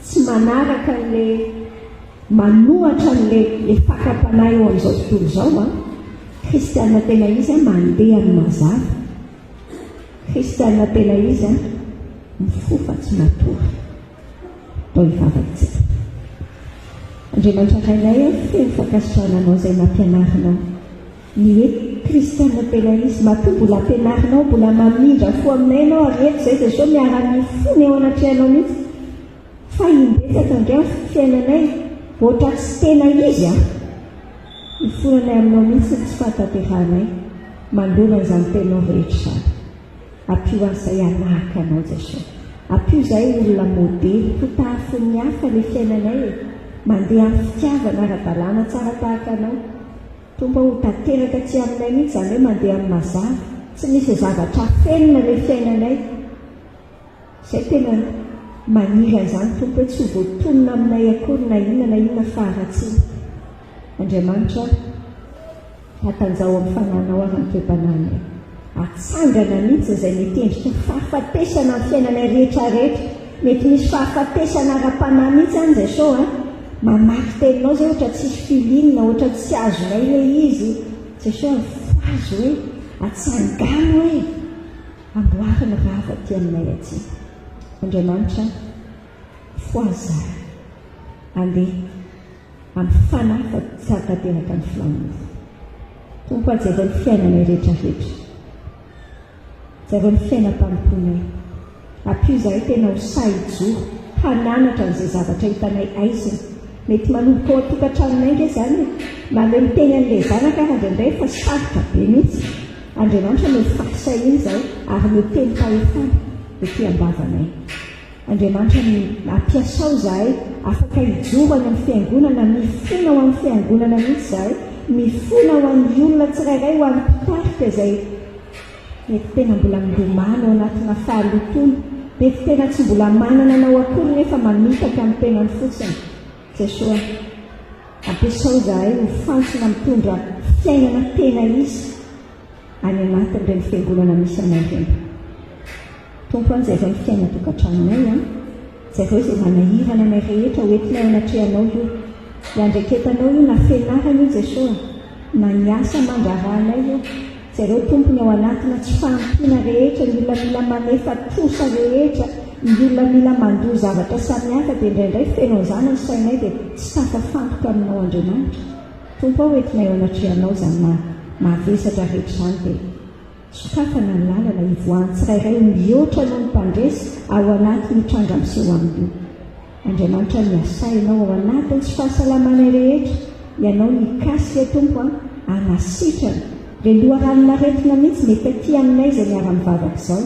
tsy manaraka n'lay manohatra n'lay fakapanahy eo amin'izao tontolo izao kristianina tena izy mandeha amin'ny mazava kristianina tena izy mifofa tsy matory tao hivavatsika Andriamanitra kainay feno fakasitrananao izay nampianarinao ny hoe kristianina tena izy matoa mbola ampianarinao mbola mamindra fo aminay ianao areto izay dia sao miara-mifony eo anatrehanao mihitsy fa imbetsaka indray fiainanay ohatra tsy tena izy mifonanay aminao mihitsy tsy fahatateranay mandona izany tenao rehetra izany ampio an'izay anahaka anao Jesosy ampio izay olona modely totafiny hafa ilay fiainanay mandeha amin'ny fitiavana ara-dalàna tsara tahaka anao tomba ho tanteraka tsy aminay mihitsy izany hoe mandeha amin'ny mazava tsy misy zavatra felona ilay fiainanay izay tena manira izany tompo hoe tsy ho voatonona aminay akory na inona faharatsiny Andriamanitra atanjao amin'ny fananao ary am-toepananay atsangana mihitsy izay mety endrika fahafatesana amin'ny fiainanay rehetrarehetra mety misy fahafatesana ara-panahy mihitsy any Jesosy mamaky teninao izay ohatra tsisy filinina ohatra tsy azonay ilay izy Jesosy fazo hoe atsangano hoe amboariny rava ty aminay aty Andriamanitra foazara andeha amin'ny fanahy fa tsy hatateraka ny filaminana tompo ajairao ny fiainanay rehetrarehetra jairao ny fiainam-panoponay ampio izahay tena ho sahijo hananatra n'izay zavatra hitanay aizina mety manomboka ao atokantranonay nge izany male miteny an'ilay zanaka ary indraindray fa sarotra be mihitsy Andriamanitra no fakisahiny izahay ary miteny fahefana ety ambavanay Andriamanitra ny ampiasao izahay afaka hijoro any amin'ny fiangonana mifona ho amin'ny fiangonana mihitsy izahay mifona ho an'ny olona tsirairay ho an'ny mpitarika izay mety tena mbola milomano ao anatina fahalotona mety tena tsy mbola manana anao akory nefa mamitaka amin'ny tenany fotsiny Jesosy ampiasao izahay ho fantsona mitondra fiainana tena izy any anatin'ireny fiangonana misy anay tompo an'izay vao ny fiaina tokantranonay izay vao izay manahirana anay rehetra hoentinay ao anatrehanao io iandreketanao io na fianarana io Jesosy na niasa mandraranay io zareo tompony ao anatina tsy fahampiana rehetra ny olona mila manefa trosa rehetra ny olona mila mandoa zavatra samihafa dia indraindray fenao izany ny sainay dia tsy tafafantoka aminao Andriamanitra tompo ao hoentinay ao anatrehanao izany mavesatra rehetra izany dia sokafana ny lalana ivoahany tsirairay mihoatra noho ny mpandresy ao anatiny tranga miseho amin'io Andriamanitra miasainao ao anatiny tsy fahasalamanay rehetra ianao nikasika tompo anasitrana dia loharaninaretina mihitsy mety aty aminay izay miara-mivavaka izao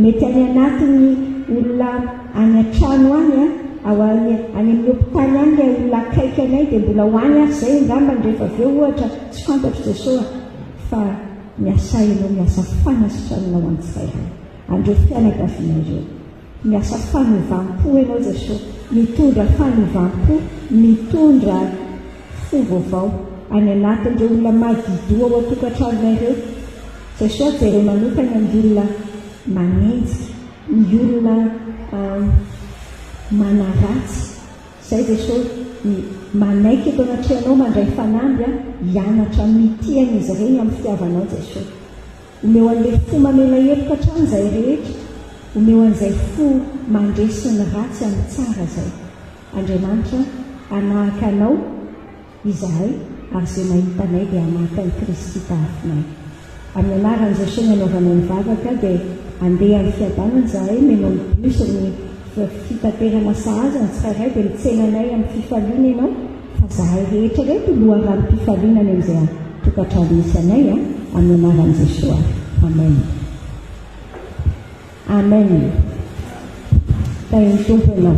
mety any anatiny olona any an-trano any any amin'ny hopitaly any ilay olona akaiky anay dia mbola hoany ary izay ngambany rehefa avy eo ohatra tsy fantatro Jesosy fa miasainao miasa fanasitrananao antsirairay andreo fianakavinareo miasa fanovampo ianao Jesosy mitondra fanovampo mitondra fo vaovao any anatin'ireo olona madidoa ao atokantrano ireo. Zay soa jereo manokana ny olona manenjika, ny olona manaratsy. Zay dia so ny manaiky eto anatrehanao mandray fanamby hianatra mitiany izy ireny amin'ny fitiavanao Jesosy. Omeo an'ilay fo mamela heloka hatrany izay rehetra, omeo an'izay fo mandresy ny ratsy amin'ny tsara izay. Andriamanitra anahaka anao izahay ary izay mahitanay dia anahaka ny Kristy tahafinay. Amin'ny anaran'i Jesosy ny anaovana ny vavaka dia andeha amin'ny fiadanana izahay menao ny bus ny fitaterana sahaza ny tsirairay dia mitsenanay amin'ny fifaliana ianao fa zahay rehetra rehetra loharano mpifaliana any amin'izay tokantrano misy anay amin'ny anaran'i Jesosy. Amen. Amen. Tain'ny tompo ianao.